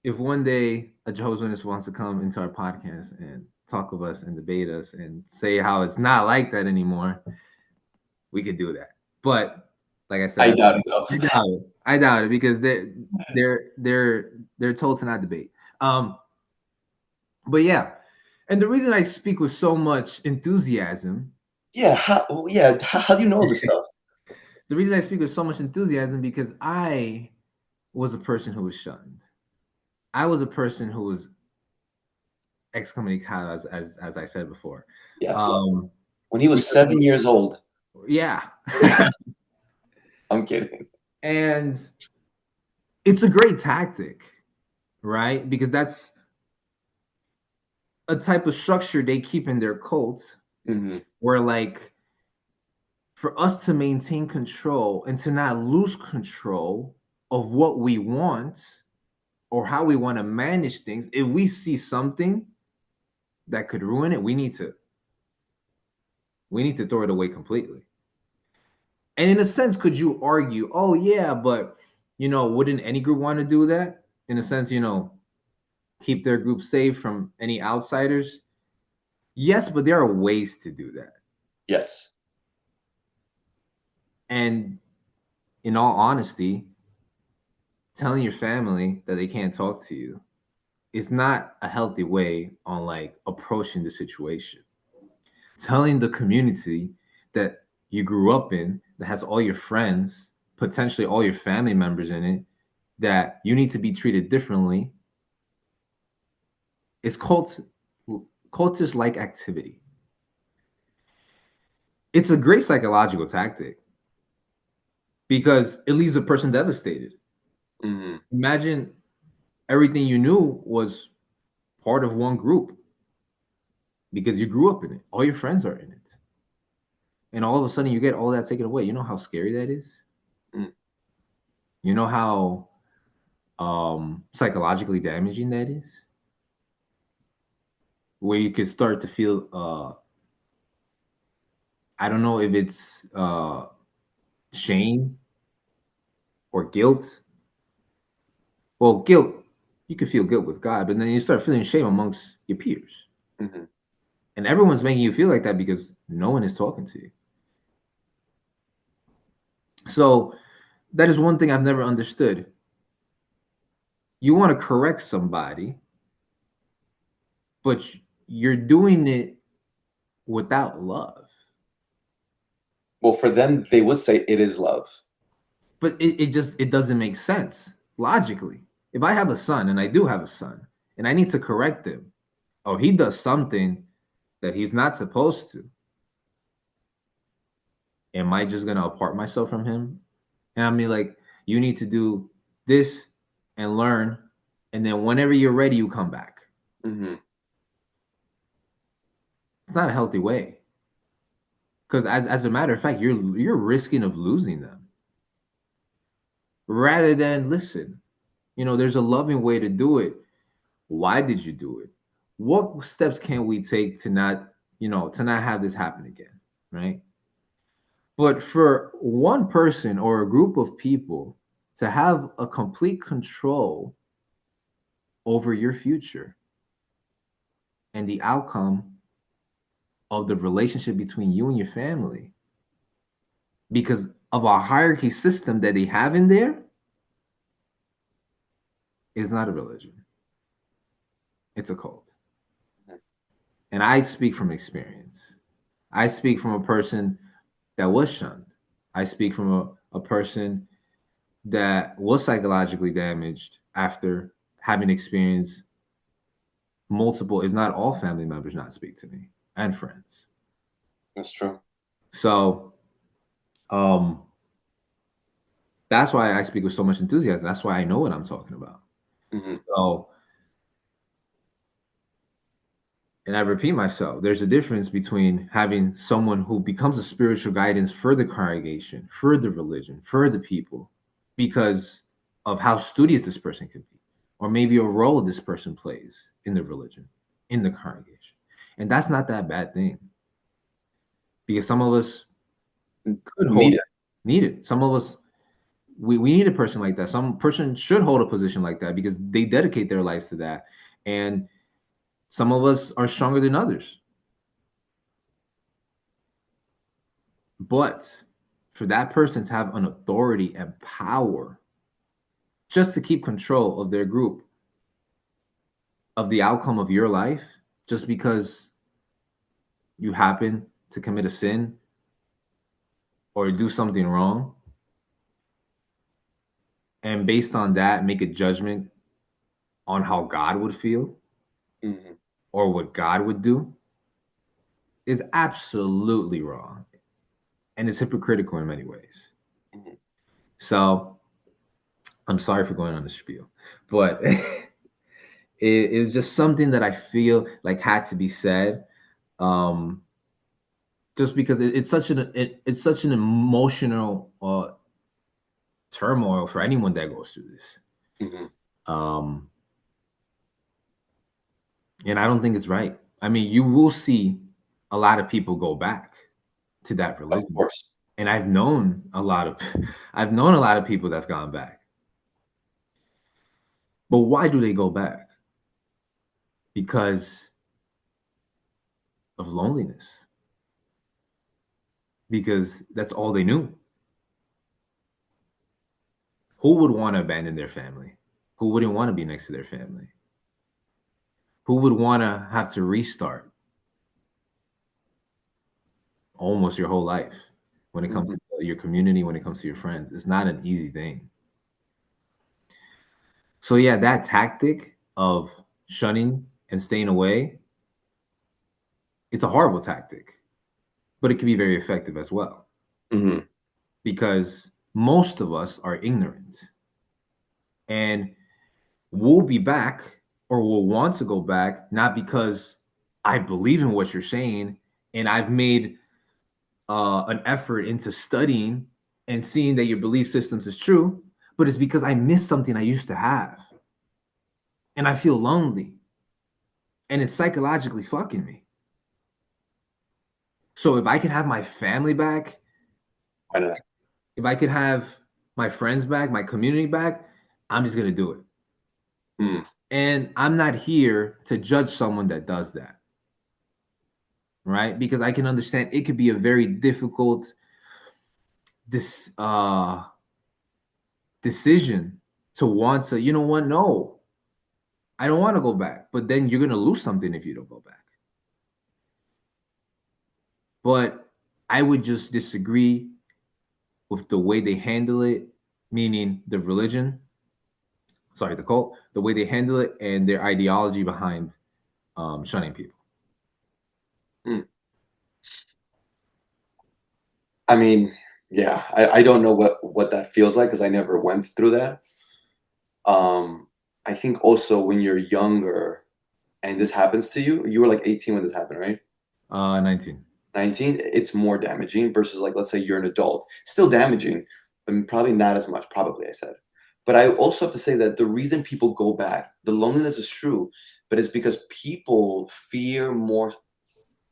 if one day a Jehovah's Witness wants to come into our podcast and talk with us and debate us and say how it's not like that anymore, we could do that. But like I I said, doubt it though. I doubt it. I doubt it because they're told to not debate. Um, but yeah, and the reason I speak with so much enthusiasm, Yeah. How do you know this stuff? the reason I speak with so much enthusiasm because I was a person who was shunned. I was a person who was excommunicado, as I said before. Yes. Um, When he was because 7 years old. Yeah. I'm kidding. And it's a great tactic, right? Because that's a type of structure they keep in their cult Mm-hmm. where, like, for us to maintain control and to not lose control of what we want or how we want to manage things, if we see something that could ruin it, we need to throw it away completely. And in a sense, could you argue, oh yeah, but wouldn't any group want to do that? In a sense, keep their group safe from any outsiders. Yes, but there are ways to do that. Yes. And in all honesty, telling your family that they can't talk to you is not a healthy way on like approaching the situation. Telling the community that you grew up in, that has all your friends, potentially all your family members in it, that you need to be treated differently is cultish like activity. It's a great psychological tactic because it leaves a person devastated. Mm-hmm. Imagine everything you knew was part of one group because you grew up in it. All your friends are in it. And all of a sudden you get all that taken away. You know how scary that is? Mm. You know how psychologically damaging that is? Where you could start to feel I don't know if it's shame or guilt. Well, guilt, you can feel guilt with God, but then you start feeling shame amongst your peers. Mm-hmm. And everyone's making you feel like that because no one is talking to you. So that is one thing I've never understood. You want to correct somebody, but you're doing it without love. Well, for them, they would say it is love. But it doesn't make sense logically. If I have a son, and I do have a son, and I need to correct him, or he does something that he's not supposed to, am I just gonna apart myself from him? And I mean, like, you need to do this and learn, and then whenever you're ready, you come back. Mm-hmm. It's not a healthy way. Because as a matter of fact, you're risking of losing them. Rather than listen, there's a loving way to do it. Why did you do it? What steps can we take to not have this happen again? Right. But for one person or a group of people to have a complete control over your future and the outcome of the relationship between you and your family because of a hierarchy system that they have in there is not a religion. It's a cult. And I speak from experience. I speak from a person that was shunned. I speak from a person that was psychologically damaged after having experienced multiple, if not all, family members not speak to me and friends. That's true. So um, that's why I speak with so much enthusiasm. That's why I know what I'm talking about. Mm-hmm. So, and I repeat myself, there's a difference between having someone who becomes a spiritual guidance for the congregation, for the religion, for the people, because of how studious this person could be, or maybe a role this person plays in the religion, in the congregation. And that's not that bad thing because some of us could hold Need it. that, need it. Some of us, we need a person like that. Some person should hold a position like that because they dedicate their lives to that. And some of us are stronger than others. But for that person to have an authority and power just to keep control of their group, of the outcome of your life, just because you happen to commit a sin or do something wrong, and based on that, make a judgment on how God would feel Mm-hmm. or what God would do, is absolutely wrong. and it's hypocritical in many ways. Mhm. So I'm sorry for going on the spiel, but it's just something that I feel like had to be said. Um, just because it's such an emotional turmoil for anyone that goes through this. Mhm. Um, and I don't think it's right. I mean, you will see a lot of people go back to that Of religion, course. and I've known a lot of I've known a lot of people that've gone back. But why do they go back? Because of loneliness. Because that's all they knew. Who would want to abandon their family? Who wouldn't want to be next to their family? Who would want to have to restart almost your whole life when it comes Mhm. to your community, when it comes to your friends? It's not an easy thing. So yeah, that tactic of shunning and staying away, it's a horrible tactic, but it can be very effective as well Mhm. because most of us are ignorant and we'll be back or will want to go back not because I believe in what you're saying and I've made an effort into studying and seeing that your belief systems is true, but it's because I missed something I used to have and I feel lonely and it's psychologically fucking me. So if I can have my family back, Why not? if I can have my friends back, my community back, I'm just gonna do it. Mm. And I'm not here to judge someone that does that, right? Because I can understand it could be a very difficult this decision to want to, you know what? No, I don't want to go back. But then you're gonna lose something if you don't go back. But I would just disagree with the way they handle it, meaning the religion, sorry, the cult, the way they handle it, and their ideology behind shunning people. Mm. I mean, yeah, I don't know what that feels like because I never went through that. Um, I think also when you're younger and this happens to you, you were like 18 when this happened, right? 19. 19, it's more damaging versus like let's say you're an adult. Still damaging, but probably not as much, probably I said. But I also have to say that the reason people go back, the loneliness is true, but it's because people fear more,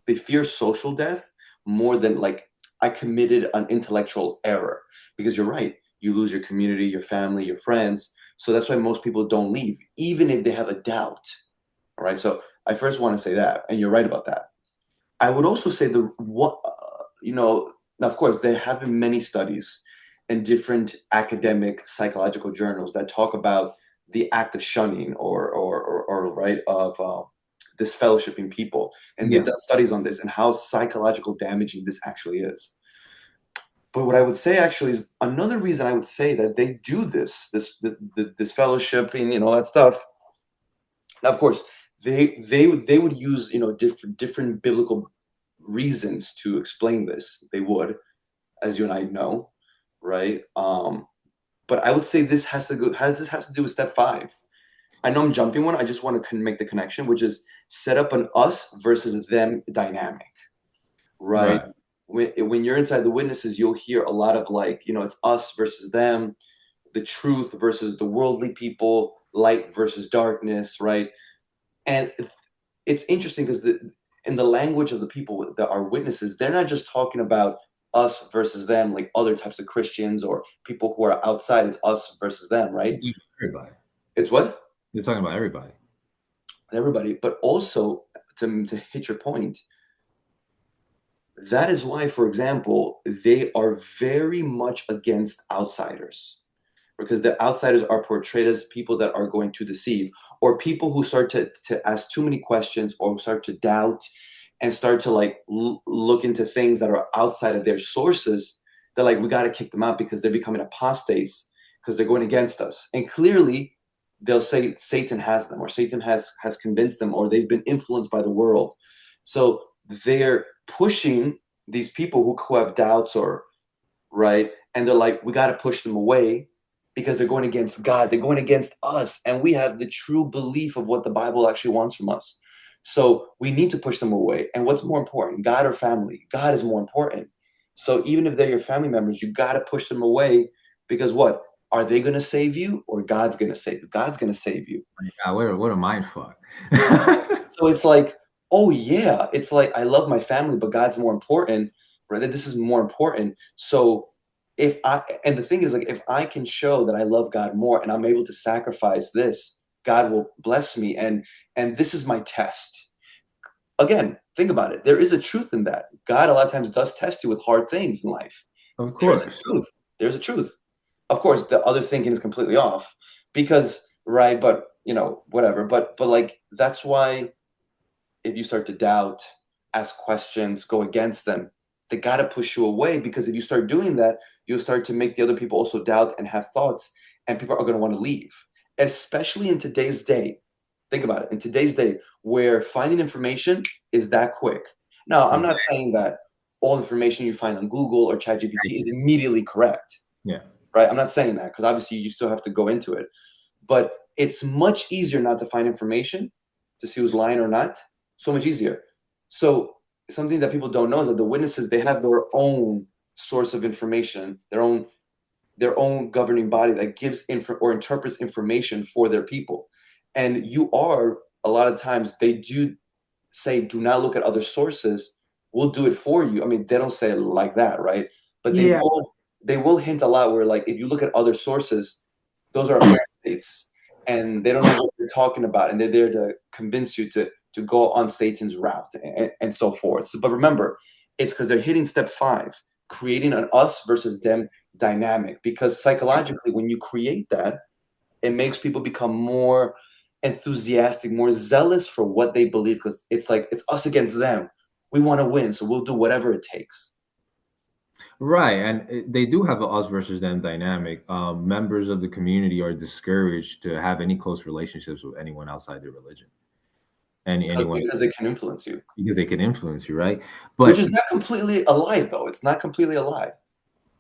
they fear social death more than like I committed an intellectual error. Because you're right, you lose your community, your family, your friends. So that's why most people don't leave, even if they have a doubt. All right. So I first want to say that, and you're right about that. I would also say the what now, of course, there have been many studies in different academic psychological journals that talk about the act of shunning or right of disfellowshipping people, and they've Yeah. done studies on this and how psychological damaging this actually is. But what I would say actually is another reason I would say that they do this fellowshipping, all that stuff. Now, of course, they would use different biblical reasons to explain this. They would, as you and I know, right? But I would say this has to do with step five. I know I'm jumping one. I just want to make the connection, which is set up an us versus them dynamic, right? Right. When you're inside the witnesses, you'll hear a lot of like, it's us versus them, the truth versus the worldly people, light versus darkness, right? And it's interesting because in the language of the people that are witnesses, they're not just talking about us versus them, like other types of Christians or people who are outside. It's us versus them, right? It's everybody. It's what They're talking about everybody. everybody, but also to hit your point, that is why, for example, they are very much against outsiders because the outsiders are portrayed as people that are going to deceive or people who start to ask too many questions or start to doubt and start to like look into things that are outside of their sources. They're like, we got to kick them out because they're becoming apostates because they're going against us. And clearly they'll say Satan has them or Satan has convinced them or they've been influenced by the world. So they're pushing these people who have doubts, or right, and they're like, we got to push them away because they're going against God, they're going against us, and we have the true belief of what the Bible actually wants from us. So we need to push them away. And what's more important, God or family? God is more important. So even if they're your family members, you got to push them away, because what, are they going to save you, or God's going to save you? God's going to save you. God, what a mind fuck. So it's like, oh yeah, it's like, I love my family, but God's more important, right? This is more important. So if I, and the thing is, like, if I can show that I love God more and I'm able to sacrifice this, God will bless me. And this is my test. Again, think about it. There is a truth in that. God a lot of times does test you with hard things in life. Of There's a course. truth. There's a truth. Of course, the other thinking is completely off, because, right, but whatever. But like, that's why if you start to doubt, ask questions, go against them, they got to push you away, because if you start doing that, you'll start to make the other people also doubt and have thoughts, and people are going to want to leave, especially in today's day. Think about it. In today's day, where finding information is that quick. Now, I'm not saying that all information you find on Google or ChatGPT is immediately correct, Yeah. right? I'm not saying that, because obviously you still have to go into it. But it's much easier not to find information, to see who's lying or not. So much easier. So something that people don't know is that the witnesses, they have their own source of information, their own governing body that gives or interprets information for their people. And you are, a lot of times they do say, do not look at other sources, we'll do it for you. I mean, they don't say it like that, right? But they Yeah. will hint a lot, where like, if you look at other sources, those are apparent states, and they don't know what they're talking about, and they're there to convince you to go on Satan's route, and so forth. So, but remember, it's because they're hitting step 5, creating an us versus them dynamic. Because psychologically, when you create that, it makes people become more enthusiastic, more zealous for what they believe, because it's like, it's us against them. We want to win, so we'll do whatever it takes. Right, and they do have a us versus them dynamic. Members of the community are discouraged to have any close relationships with anyone outside their religion, and anyone, Because they can influence you. because they can influence you, right? Which But is not completely a lie, though. It's not completely a lie.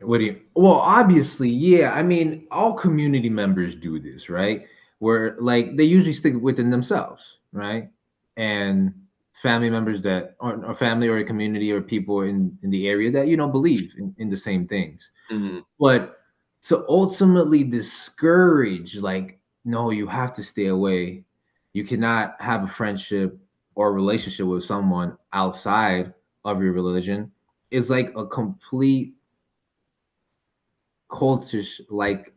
what do you? Well, obviously, yeah. I mean, all community members do this, right? Where like they usually stick within themselves, right? And family members that are or family or a community or people in the area that believe in the same things. Mhm. But to ultimately discourage, like, no, you have to stay away. You cannot have a friendship or a relationship with someone outside of your religion is like a complete cultish like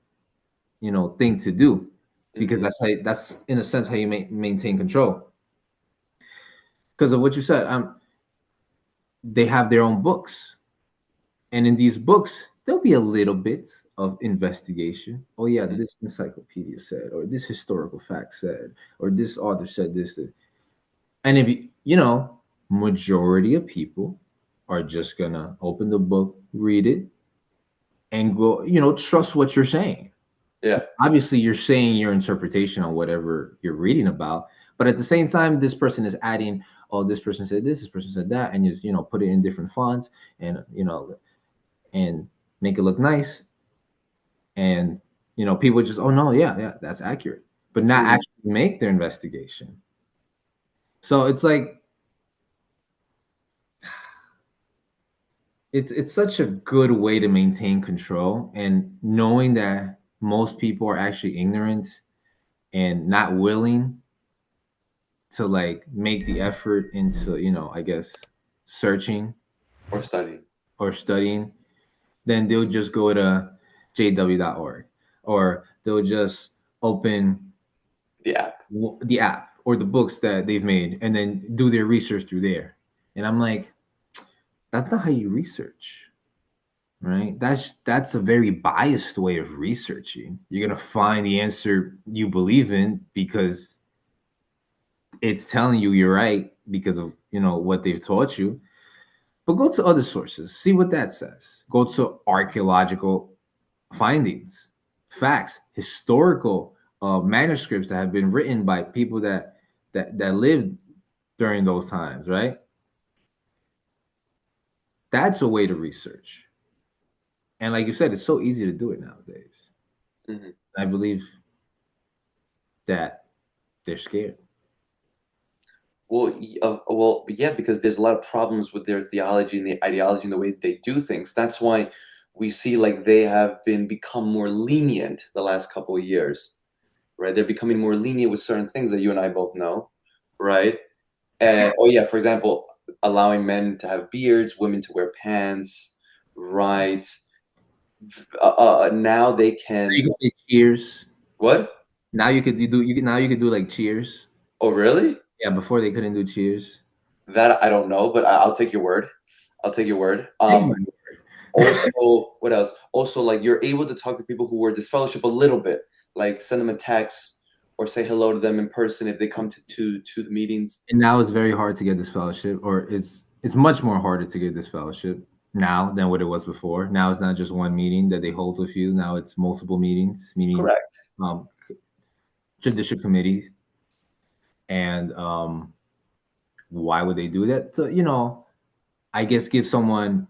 thing to do, because Mhm. that's in a sense how you maintain control, because of what you said. They have their own books, and in these books there'll be a little bit of investigation. Oh yeah, Mhm. this encyclopedia said, or this historical fact said, or this author said this. And if majority of people are just gonna open the book, read it, and go, trust what you're saying. Yeah. Obviously you're saying your interpretation on whatever you're reading about, but at the same time this person is adding, oh, this person said this person said that, and just put it in different fonts, and and make it look nice, and people just, oh no, yeah, yeah, that's accurate, but not Mhm. actually make their investigation. So it's like it's such a good way to maintain control, and knowing that most people are actually ignorant and not willing to like make the effort into I guess searching Or studying. or studying, then they'll just go to jw.org, or they'll just open The app. the app or the books that they've made and then do their research through there. And I'm like, that's not how you research, right? That's a very biased way of researching. You're gonna find the answer you believe in because it's telling you you're right because of what they've taught you. But go to other sources, see what that says. Go to archaeological findings, facts, historical manuscripts that have been written by people that lived during those times, right? That's a way to research. And like you said, it's so easy to do it nowadays. Mm-hmm. I believe that they're scared. Well, yeah, because there's a lot of problems with their theology and the ideology and the way they do things. That's why we see like they have become more lenient the last couple of years, right? They're becoming more lenient with certain things that you and I both know, right? And oh yeah, for example, allowing men to have beards, women to wear pants, right? Now they You can can say cheers. what? Now you could do like cheers. Oh really? Yeah, before they couldn't do cheers. That I don't know, but I'll take your word. I'll take your word. Take my Also, what else? Also, like you're able to talk to people who were disfellowship a little bit, like send them a text or say hello to them in person if they come to the meetings. And now it's very hard to get this fellowship, or it's much more harder to get this fellowship now than what it was before. Now it's not just one meeting that they hold with you. Now it's multiple meetings, meaning Correct. um, judicial committees. And why would they do that? So I guess give someone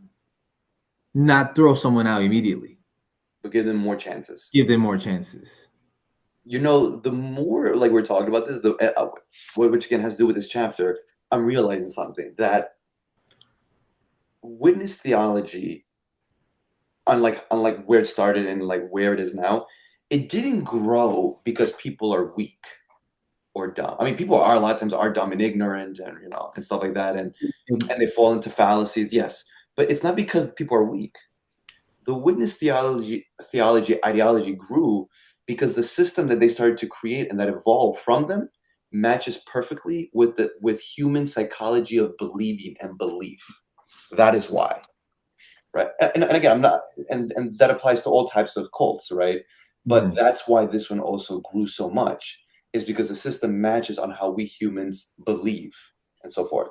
not throw someone out immediately. But give them more chances. Give them more chances. You know, the more like we're talking about this, which again has to do with this chapter, I'm realizing something that witness theology, unlike where it started and like where it is now, it didn't grow because people are weak or dumb. I mean, people are a lot of times are dumb and ignorant and and stuff like that, and they fall into fallacies. Yes, but it's not because people are weak. The witness theology ideology grew because the system that they started to create and that evolved from them matches perfectly with human psychology of believing and belief. That is why, right? And again, I'm not, and that applies to all types of cults, right? But Mhm. that's why this one also grew so much, is because the system matches on how we humans believe and so forth.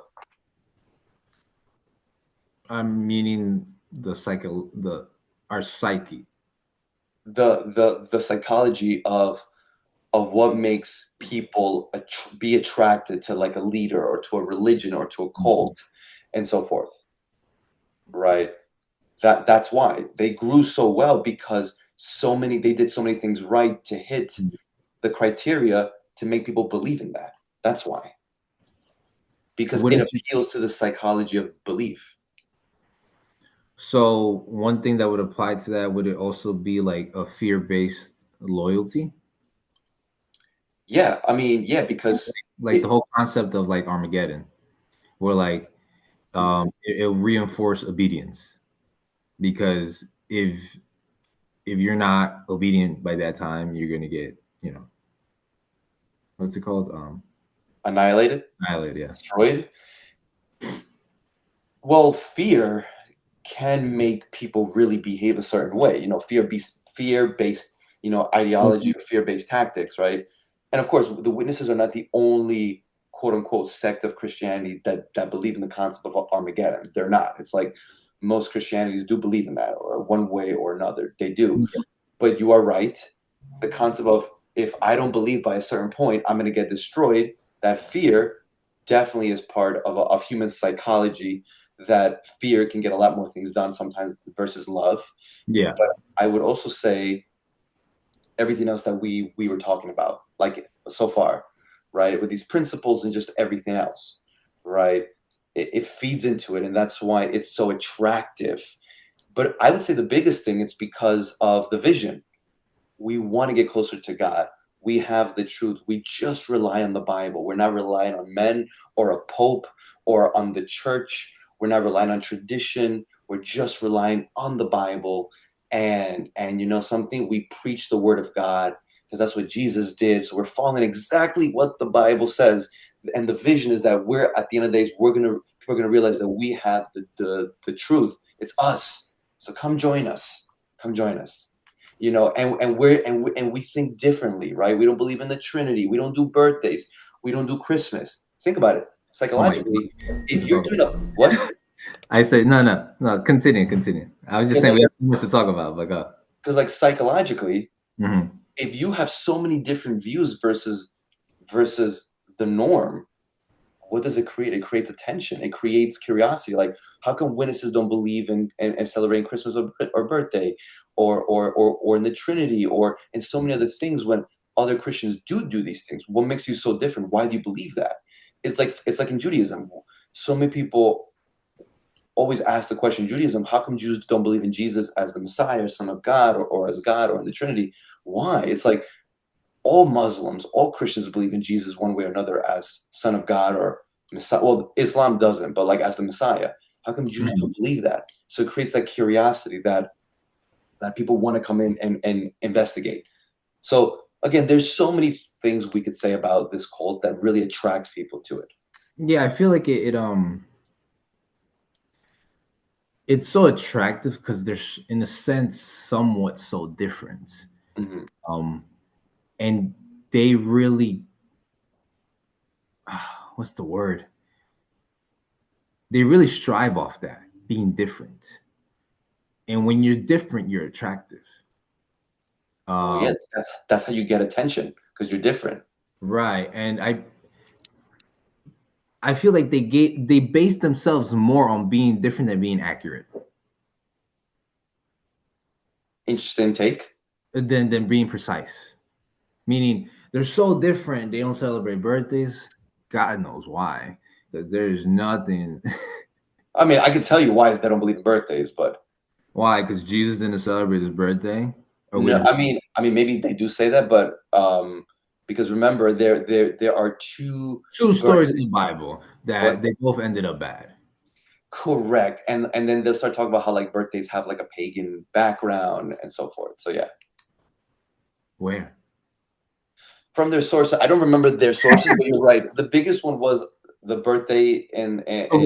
I'm meaning the our psyche. The psychology of what makes people be attracted to like a leader or to a religion or to a Mhm. cult and so forth, right? That's why they grew so well, because they did so many things right to hit the criteria to make people believe in that. That's why, because it Wouldn't you? appeals to the psychology of belief. So one thing that would apply to that, would it also be like a fear-based loyalty? Yeah, I mean, yeah, because Like the it, whole concept of like Armageddon, where like it'll reinforce obedience, because if you're not obedient by that time, you're gonna get what's it called? annihilated, Annihilated. Yeah. destroyed. Well, fear can make people really behave a certain way. Fear based, ideology Mhm. or fear-based tactics, right? And of course, the witnesses are not the only quote unquote sect of Christianity that believe in the concept of Armageddon. They're not. It's like most Christianities do believe in that, or one way or another. They do. But you are right. The concept of, if I don't believe by a certain point, I'm going to get destroyed, that fear definitely is part of human psychology, that fear can get a lot more things done sometimes versus love. Yeah. But I would also say everything else that we were talking about, like so far, right? With these principles and just everything else, right? It feeds into it, and that's why it's so attractive. But I would say the biggest thing, it's because of the vision. We want to get closer to God. We have the truth. We just rely on the Bible. We're not relying on men or a pope or on the church. We're not relying on tradition. We're just relying on the Bible. And you know something? We preach the word of God because that's what Jesus did. So we're following exactly what the Bible says. And the vision is that we're, at the end of the days, people are gonna realize that we have the truth. It's us. So come join us. Come join us. And we think differently, right? We don't believe in the Trinity. We don't do birthdays. We don't do Christmas. Think about it Oh my psychologically. If you're God. doing a what? I say no, no, no. Continue, continue. I was just Because saying like, we have so much to talk about, but go. because like psychologically, Mhm. if you have so many different views versus the norm, what does it create? It creates attention. It creates curiosity. Like, how come witnesses don't believe in celebrating Christmas or birthday, or in the Trinity, or in so many other things when other Christians do these things? What makes you so different? Why do you believe that? It's like in Judaism. So many people always ask the question in Judaism, how come Jews don't believe in Jesus as the Messiah, Son of God, or as God, or in the Trinity? Why? It's like all Muslims, all Christians believe in Jesus one way or another as Son of God or Messiah. Well, Islam doesn't, but like as the Messiah. How come Jews don't believe that? So it creates that curiosity that people want to come in and investigate. So again, there's so many things we could say about this cult that really attracts people to it. Yeah, I feel like it's so attractive because they're in a sense somewhat so different. Mm-hmm. And they really what's the word? They really strive off that being different. And when you're different, you're attractive. Well, yeah, that's how you get attention, because you're different. Right. And I feel like they base themselves more on being different than being accurate Interesting take. than being precise. Meaning they're so different, they don't celebrate birthdays. God knows why. Because there's nothing. I mean, I can tell you why they don't believe in birthdays, but Why? Because Jesus didn't celebrate his birthday? Or we no, don't. I mean, maybe they do say that, but because remember, there are two Two stories in the birthdays. Bible What? that they both ended up bad. Correct, and then they'll start talking about how like birthdays have like a pagan background and so forth. So yeah, Where? from their source, I don't remember their sources, but you're right. The biggest one was the birthday and From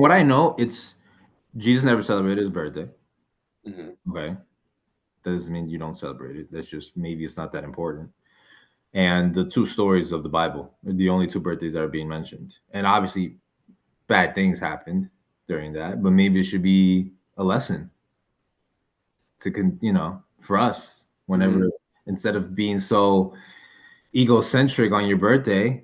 what I know, it's Jesus never celebrated his birthday. mhm. Okay. That doesn't mean you don't celebrate it. That's just maybe it's not that important. And the two stories of the Bible are the only two birthdays that are being mentioned. And obviously, bad things happened during that, but maybe it should be a lesson to, for us, whenever, Mhm. instead of being so egocentric on your birthday,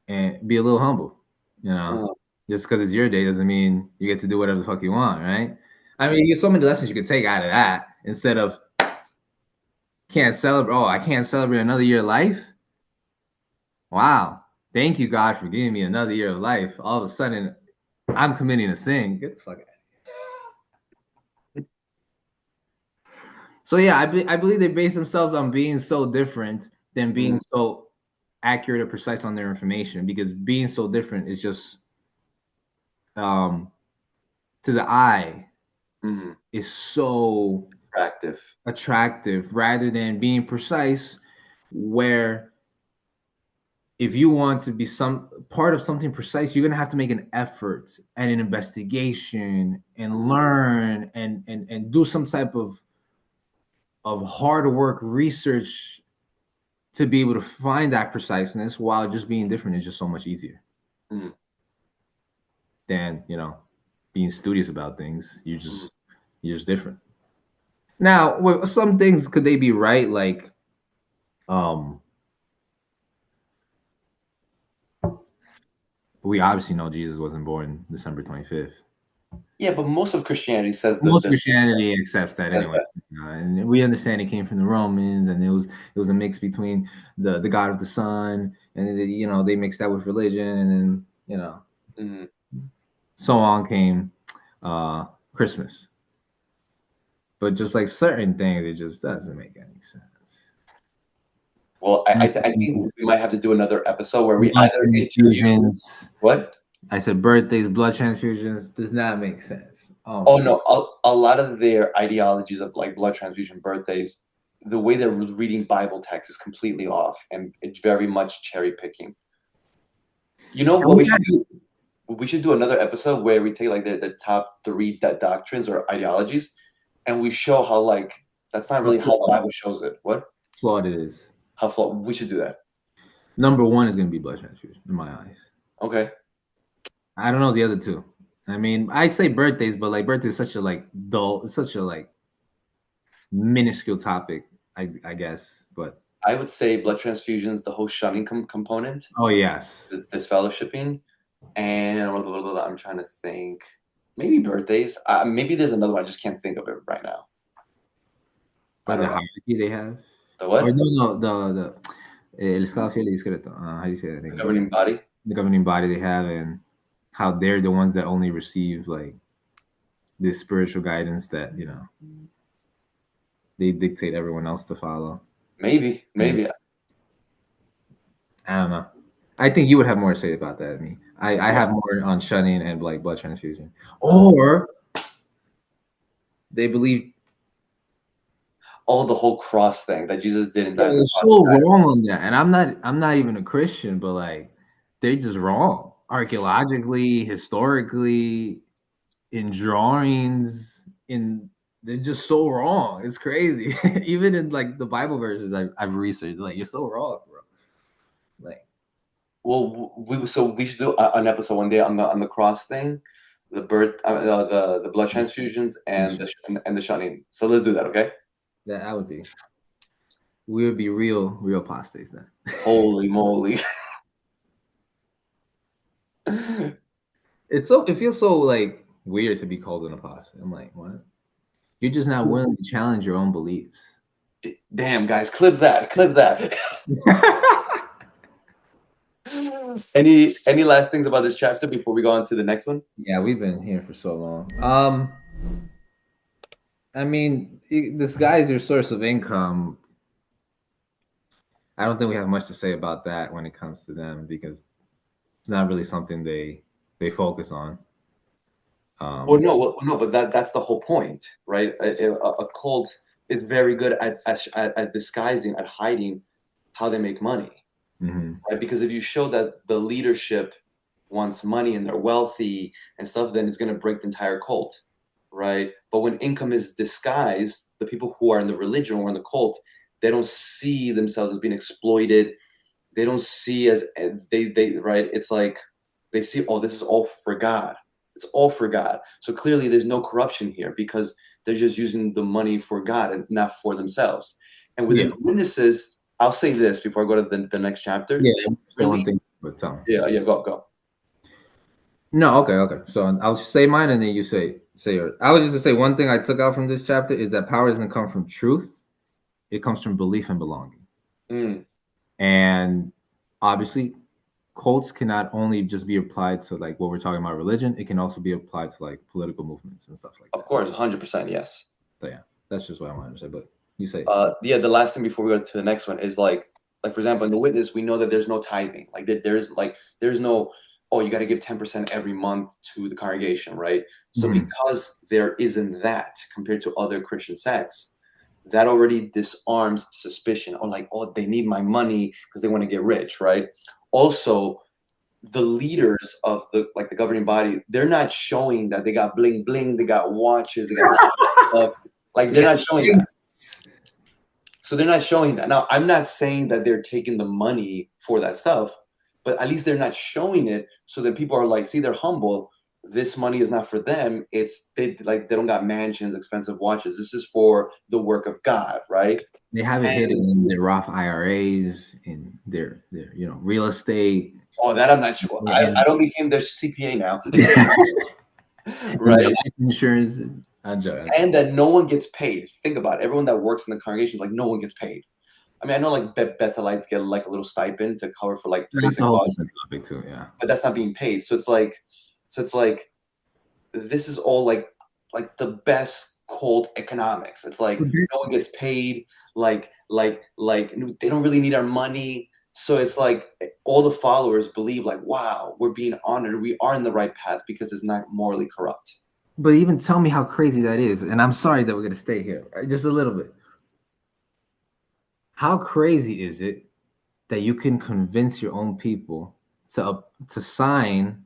and be a little humble, you know. Uh, Just because it's your day doesn't mean you get to do whatever the fuck you want, right? I mean, there's so many lessons you could take out of that instead of can't celebrate. Oh, I can't celebrate another year of life. Wow. Thank you, God, for giving me another year of life. All of a sudden, I'm committing a sin. Get the fuck out. So yeah, I believe they base themselves on being so different than being mhm. so accurate or precise on their information. Because being so different is just um, to the eye Mhm. is so Attractive. attractive rather than being precise, where if you want to be some part of something precise, you're gonna have to make an effort and an investigation and Mhm. learn and do some type of hard work research to be able to find that preciseness, while just being different is just so much easier Mhm. than being studious about things. Mhm. You're just different. Now, with some things, could they be right? Like, um, we obviously know Jesus wasn't born December 25th. Yeah, but most of Christianity says that Most this Christianity accepts that says anyway, that. and we understand it came from the Romans, and it was a mix between the God of the Sun, and they mixed that with religion, and then Mhm. so on came Christmas. But just like certain things, it just doesn't make any sense. Well, I think we might have to do another episode where we Blood either interview transfusions. what? I said birthdays, blood transfusions does not make sense. Oh Oh my no, a lot of their ideologies of like blood transfusion, birthdays, the way they're reading Bible text is completely off, and it's very much cherry picking. You know God. what we should do? We should do another episode where we take like the top three doctrines or ideologies, and we show how like that's not How really how the Bible shows it. What? flawed it is. How flawed? We should do that. Number one is going to be blood transfusion in my eyes. Okay. I don't know the other two. I mean, I say birthdays, but like birthday is such a dull, it's such a minuscule topic, I guess. But I would say blood transfusions, the whole shunning component, Oh yes. this fellowshipping, and I'm trying to think. Maybe birthdays. Maybe there's another one. I just can't think of it right now. I Or the don't know. hierarchy they have. The Or what? no, the el estado fiel y discreto. How do you say that in The English? governing body. The governing body they have, and how they're the ones that only receive like this spiritual guidance that they dictate everyone else to follow. Maybe. And I don't know. I think you would have more to say about that than me. I Yeah. have more on shunning and like blood transfusion. Or they believe The whole cross thing that Jesus didn't die on the they're cross. so wrong on that. And I'm not even a Christian, but like they're just wrong. Archaeologically, historically, in drawings, in they're just so wrong. It's crazy. Even in like the Bible verses I've researched, like you're so wrong, bro. Like Well, we should do an episode one day on the cross thing, the the blood transfusions and the shunning. So let's do that, okay? that would be. We would be real apostates then. Holy moly! It feels so like weird to be called an apostate. I'm like, what? You're just not willing to challenge your own beliefs. Damn, guys, clip that, clip that. Any last things about this chapter before we go on to the next one? Yeah, we've been here for so long. I mean, this guy's your source of income. I don't think we have much to say about that when it comes to them because it's not really something they focus on. No, but that's the whole point, right? A cult is very good at disguising, at hiding how they make money, right? Because if you show that the leadership wants money and they're wealthy and stuff, then it's going to break the entire cult, right? But when income is disguised, the people who are in the religion or in the cult, they don't see themselves as being exploited. They don't see as they right. It's like they see, oh, this is all for God. It's all for God. So clearly, there's no corruption here because they're just using the money for God and not for themselves. And within Yeah. the witnesses, I'll say this before I go to the next chapter. Yeah, Really, one thing, but tell me. yeah, go. No, okay. So I'll say mine, and then you say yours. I was just to say one thing I took out from this chapter is that power doesn't come from truth; it comes from belief and belonging. Mm. And obviously, cults cannot only just be applied to like what we're talking about religion; it can also be applied to like political movements and stuff like Of that. course, 100%, yes. So yeah, that's just what I wanted to say. But you say, Yeah, the last thing before we go to the next one is like for example, in the witness, we know that there's no tithing. Like there's no, oh, you got to give 10% every month to the congregation, right? So because there isn't that compared to other Christian sects, that already disarms suspicion. Or like, oh, they need my money because they want to get rich, right? Also, the leaders of the governing body, they're not showing that they got bling bling, they got watches, they got stuff. Like they're not showing that. So they're not showing that. Now, I'm not saying that they're taking the money for that stuff, but at least they're not showing it so that people are like, see, they're humble. This money is not for them. They don't got mansions, expensive watches. This is for the work of God, right? they have it hidden in their Roth IRAs, in their real estate. Oh, that I'm not sure. I don't became their CPA now. Right? Life insurance. I'm joking. And that no one gets paid. Think about it. Everyone that works in the congregation, like no one gets paid. I mean, I know like Bethelites get like a little stipend to cover for like That's basic a whole costs, different topic too. Yeah. but that's not being paid. So it's like this is all like the best cult economics. It's like no one gets paid. Like they don't really need our money. So it's like all the followers believe like, wow, we're being honored. We are in the right path because it's not morally corrupt. But even tell me how crazy that is. And I'm sorry that we're going to stay here just a little bit. How crazy is it that you can convince your own people to sign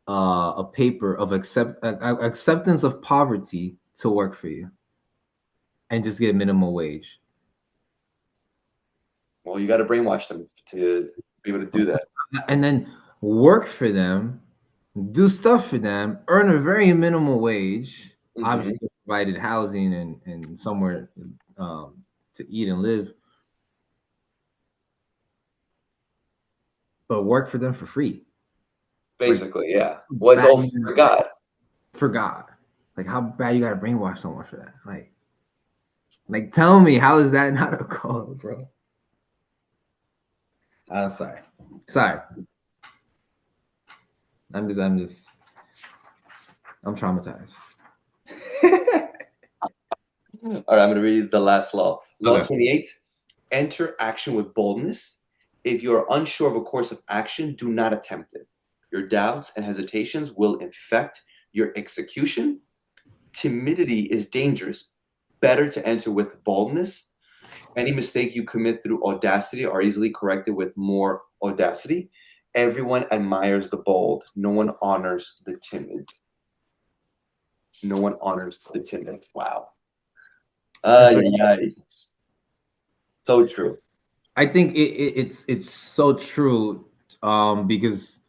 a paper of acceptance of poverty to work for you and just get minimum wage? Well, you got to brainwash them to be able to do that. And then work for them, do stuff for them, earn a very minimal wage, obviously provided housing and somewhere to eat and live. but work for them for free. Like, Basically, yeah. Well, it's bad all you for God. for God. Like, how bad you gotta brainwash someone for that? Like, tell me, how is that not a call, bro? I'm sorry. Sorry. I'm traumatized. All right, I'm going to read the last law. Law Okay. 28, enter action with boldness. If you are unsure of a course of action, do not attempt it. Your doubts and hesitations will infect your execution. Timidity is dangerous. Better to enter with boldness. Any mistake you commit through audacity are easily corrected with more audacity. Everyone admires the bold. No one honors the timid. No one honors the timid. Wow. Ay, ay, ay. So true. I think it's so true, because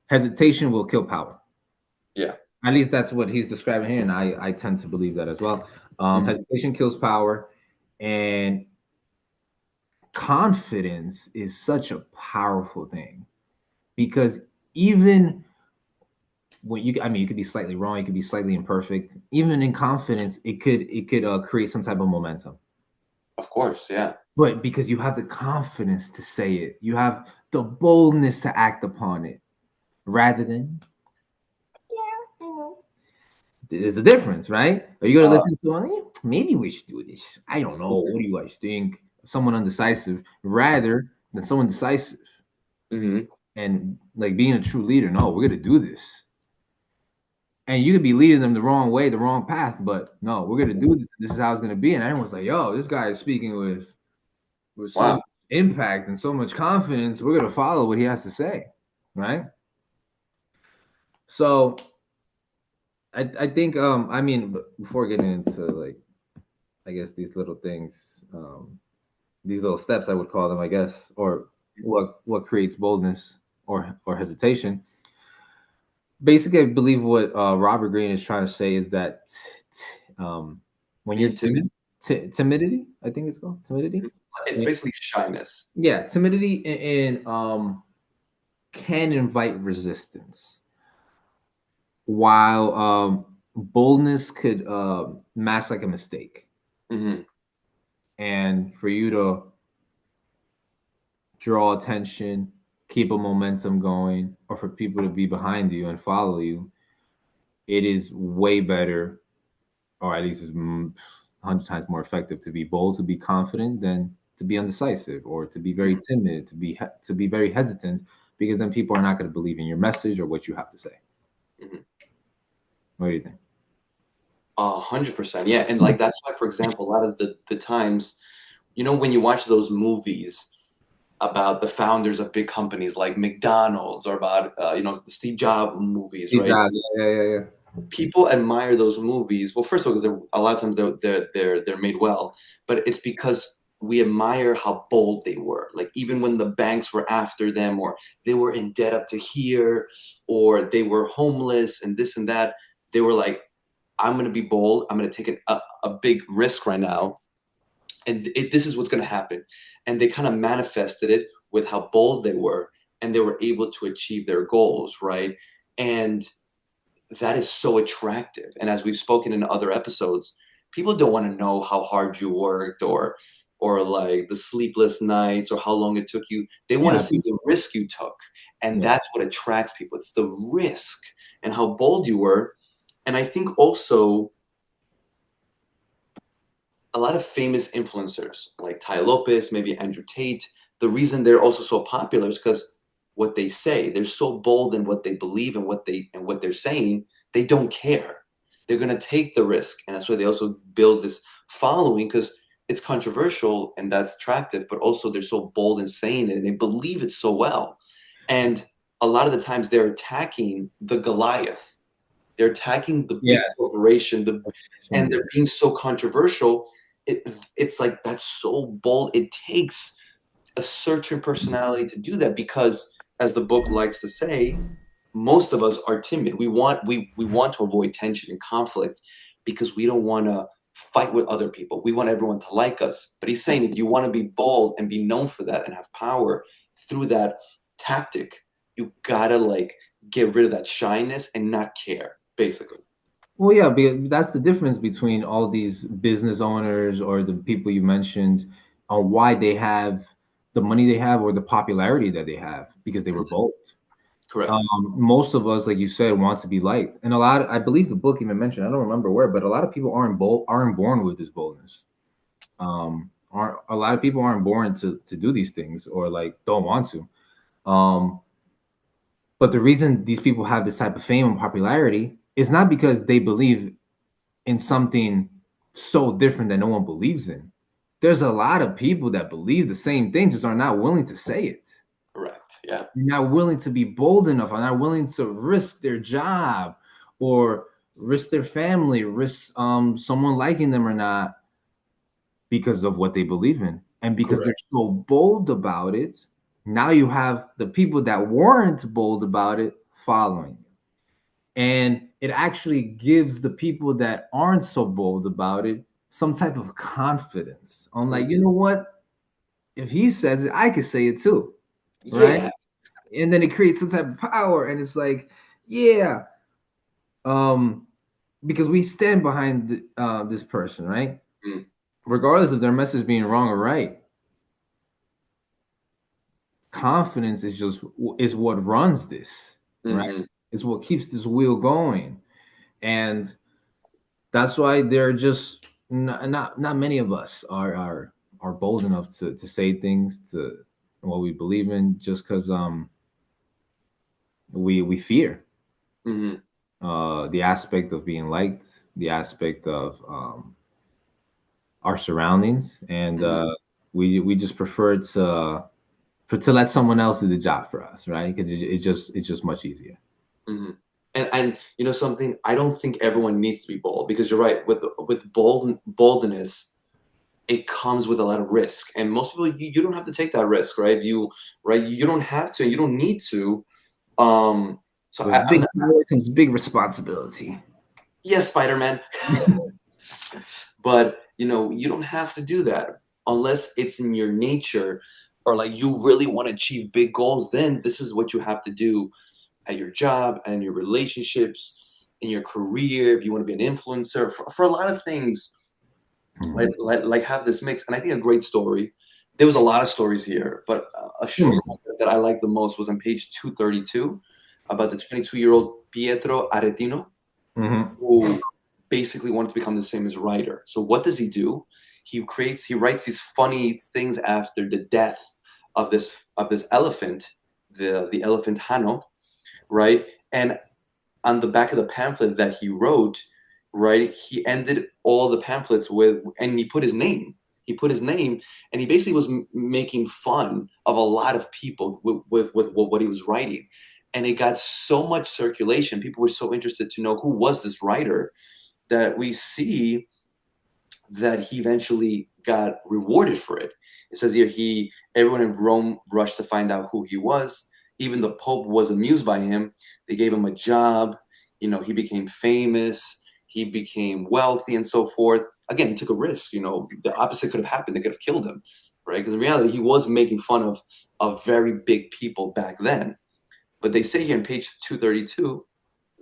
hesitation will kill power. Yeah. At least that's what he's describing here, and I tend to believe that as well. Mhm. Hesitation kills power, and confidence is such a powerful thing because even when you, I mean, you could be slightly wrong, you could be slightly imperfect. Even in confidence, it could create some type of momentum. Of course, yeah. But because you have the confidence to say it, you have the boldness to act upon it, rather than there's a difference, right? Are you going to Uh, listen to maybe we should do this. I don't know. What do you guys think? Someone undecisive rather than someone decisive mhm. and like being a true leader. No, we're going to do this. And you could be leading them the wrong way, the wrong path, but no, we're going to do this. This is how it's going to be. And everyone's like, yo, this guy is speaking with so Wow. much impact and so much confidence. We're going to follow what he has to say. Right. So I think, I mean, before getting into like, I guess these little things, these little steps, I would call them, I guess, or what creates boldness or hesitation. Basically, I believe what Robert Greene is trying to say is that when you're Being timid. timidity, I think it's called timidity. It's basically shyness. Yeah, timidity and can invite resistance, while boldness could mask like a mistake, Mhm. and for you to draw attention, keep a momentum going, or for people to be behind you and follow you, it is way better, or at least is 100 times more effective to be bold, to be confident, than to be undecisive or to be very Mhm. timid, to be very hesitant, because then people are not going to believe in your message or what you have to say. Mhm. What do you think? 100%. Yeah. And like that's why, for example, a lot of the times, when you watch those movies about the founders of big companies like McDonald's or about the Steve Jobs movies, Steve right? Jobs, yeah. People admire those movies. Well, first of all, because a lot of times they're made well, but it's because we admire how bold they were. Like even when the banks were after them, or they were in debt up to here, or they were homeless and this and that, they were like, "I'm going to be bold. I'm going to take a big risk right now, and this is what's going to happen." And they kind of manifested it with how bold they were, and they were able to achieve their goals, right? And that is so attractive. And as we've spoken in other episodes, people don't want to know how hard you worked, or like the sleepless nights or how long it took you. They want to Yeah, see the risk you took. And yeah, that's what attracts people. It's the risk and how bold you were. And I think also a lot of famous influencers like Ty Lopez, maybe Andrew Tate, the reason they're also so popular is because what they say, they're so bold in what they believe and what they're saying, they don't care. They're gonna take the risk. And that's why they also build this following, because it's controversial and that's attractive, but also they're so bold in saying it and they believe it so well. And a lot of the times they're attacking the Goliath. They're attacking the big yes. corporation, and they're being so controversial. It's like that's so bold. It takes a certain personality to do that because, as the book likes to say, most of us are timid. We want to avoid tension and conflict because we don't want to fight with other people. We want everyone to like us. But he's saying if you want to be bold and be known for that and have power through that, tactic, you gotta like get rid of that shyness and not care, basically. Well, yeah, because that's the difference between all these business owners or the people you mentioned on why they have the money they have or the popularity that they have because they were Mhm. bold. Correct. Most of us, like you said, want to be liked, and a lot. I believe the book even mentioned. I don't remember where, but a lot of people aren't born with this boldness. Aren't a lot of people aren't born to do these things or like don't want to. Um, but the reason these people have this type of fame and popularity is not because they believe in something so different that no one believes in. There's a lot of people that believe the same thing, just are not willing to say it. Correct. Yeah. Not willing to be bold enough, are not willing to risk their job or risk their family, risk someone liking them or not because of what they believe in. And because they're Correct. so bold about it, now you have the people that weren't bold about it following. And it actually gives the people that aren't so bold about it some type of confidence on like, you Mhm. know what? If he says it, I could say it too. Right. Yeah. And then it creates some type of power. And it's like, yeah, um, because we stand behind this person, right? Mm. Regardless of their message being wrong or right. Confidence is what runs this, right? Hmm. It's what keeps this wheel going. And that's why there are just not many of us are bold enough to say things to what we believe in just because we fear Hmm. the aspect of being liked, the aspect of our surroundings, and Hmm. we just prefer to let someone else do the job for us, right? Because it's just much easier. Hmm. And you know something, I don't think everyone needs to be bold, because you're right, with boldness, it comes with a lot of risk, and most people, you don't have to take that risk, right? You don't have to, and you don't need to. So With I'm big not, power comes big responsibility. yes, Spider-Man. But you don't have to do that unless it's in your nature, or like you really want to achieve big goals. Then this is what you have to do at your job and your relationships, in your career. If you want to be an influencer for a lot of things, Mhm. like have this mix. And I think a great story, there was a lot of stories here, but a short Mhm. one that I like the most was on page 232, about the 22-year-old Pietro Aretino, Mhm. who basically wanted to become the same as writer. So what does he do? He writes these funny things after the death of this elephant, the elephant Hano, right? And on the back of the pamphlet that he wrote, right, he ended all the pamphlets with, and he put his name. He put his name, and he basically was making fun of a lot of people with what he was writing. And it got so much circulation. People were so interested to know who was this writer, that we see that he eventually got rewarded for it. It says here, everyone in Rome rushed to find out who he was. Even the Pope was amused by him. They gave him a job. He became famous. He became wealthy and so forth. Again, he took a risk. The opposite could have happened. They could have killed him, right? Because in reality, he was making fun of very big people back then. But they say here in page 232,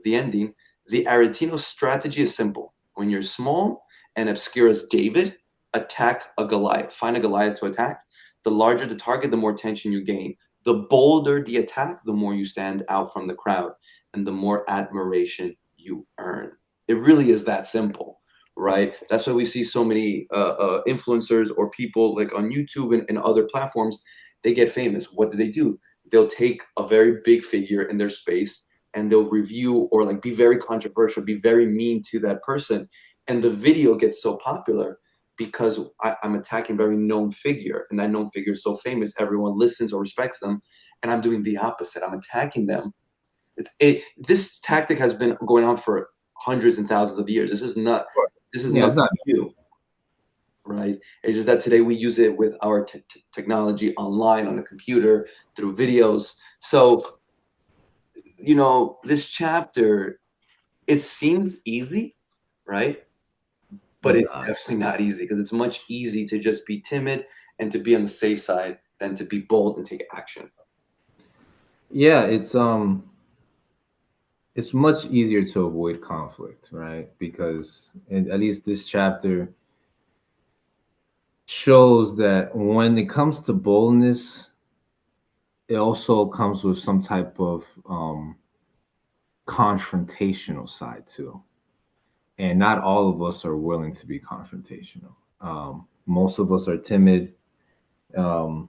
the ending, the Aretino strategy is simple. When you're small and obscure as David, attack a Goliath. Find a Goliath to attack. The larger the target, the more attention you gain. The bolder the attack, the more you stand out from the crowd, and the more admiration you earn. It really is that simple, right? That's why we see so many influencers or people like on YouTube and other platforms. They get famous. What do? They'll take a very big figure in their space, and they'll review or like be very controversial, be very mean to that person. And the video gets so popular because I'm attacking a very known figure, and that known figure is so famous, everyone listens or respects them. And I'm doing the opposite. I'm attacking them. This tactic has been going on for hundreds and thousands of years. This is Yeah, it's nothing not. new, right? It's just that today we use it with our technology online on the computer through videos. So this chapter, it seems easy, right? But It's it's not. definitely not easy, because it's much easy to just be timid and to be on the safe side than to be bold and take action. Yeah, it's much easier to avoid conflict, right? Because at least this chapter shows that when it comes to boldness, it also comes with some type of confrontational side too. And not all of us are willing to be confrontational. Most of us are timid. Um,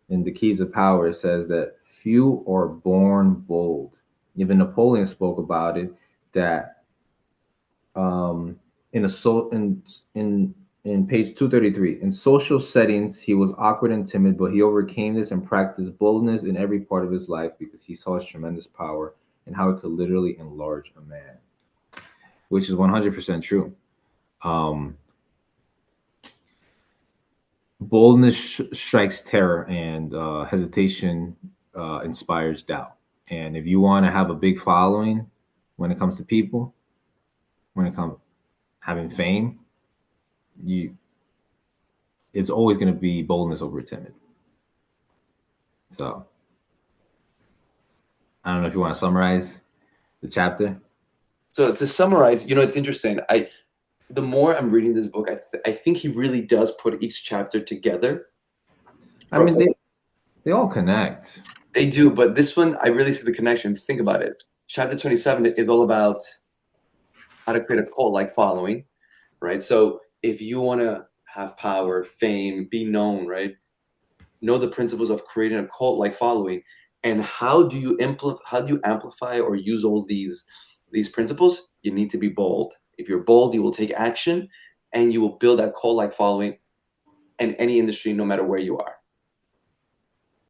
in the Keys of Power, it says that few are born bold. Even Napoleon spoke about it, that in a so in page 233, in social settings he was awkward and timid, but he overcame this and practiced boldness in every part of his life because he saw its tremendous power and how it could literally enlarge a man, which is 100% true. um, Boldness strikes terror, and hesitation inspires doubt. And if you want to have a big following when it comes to people, when it comes having fame, you it's always going to be boldness over timid. So I don't know if you want to summarize the chapter. So to summarize, it's interesting. The more I'm reading this book, I think he really does put each chapter together I for a mean, point. they all connect. They do, but this one I really see the connection. Think about it. Chapter 27 is all about how to create a cult-like following, right? So if you want to have power, fame, be known, right? Know the principles of creating a cult-like following, and how do you amplify or use all these principles? You need to be bold. If you're bold, you will take action, and you will build that cult-like following in any industry, no matter where you are.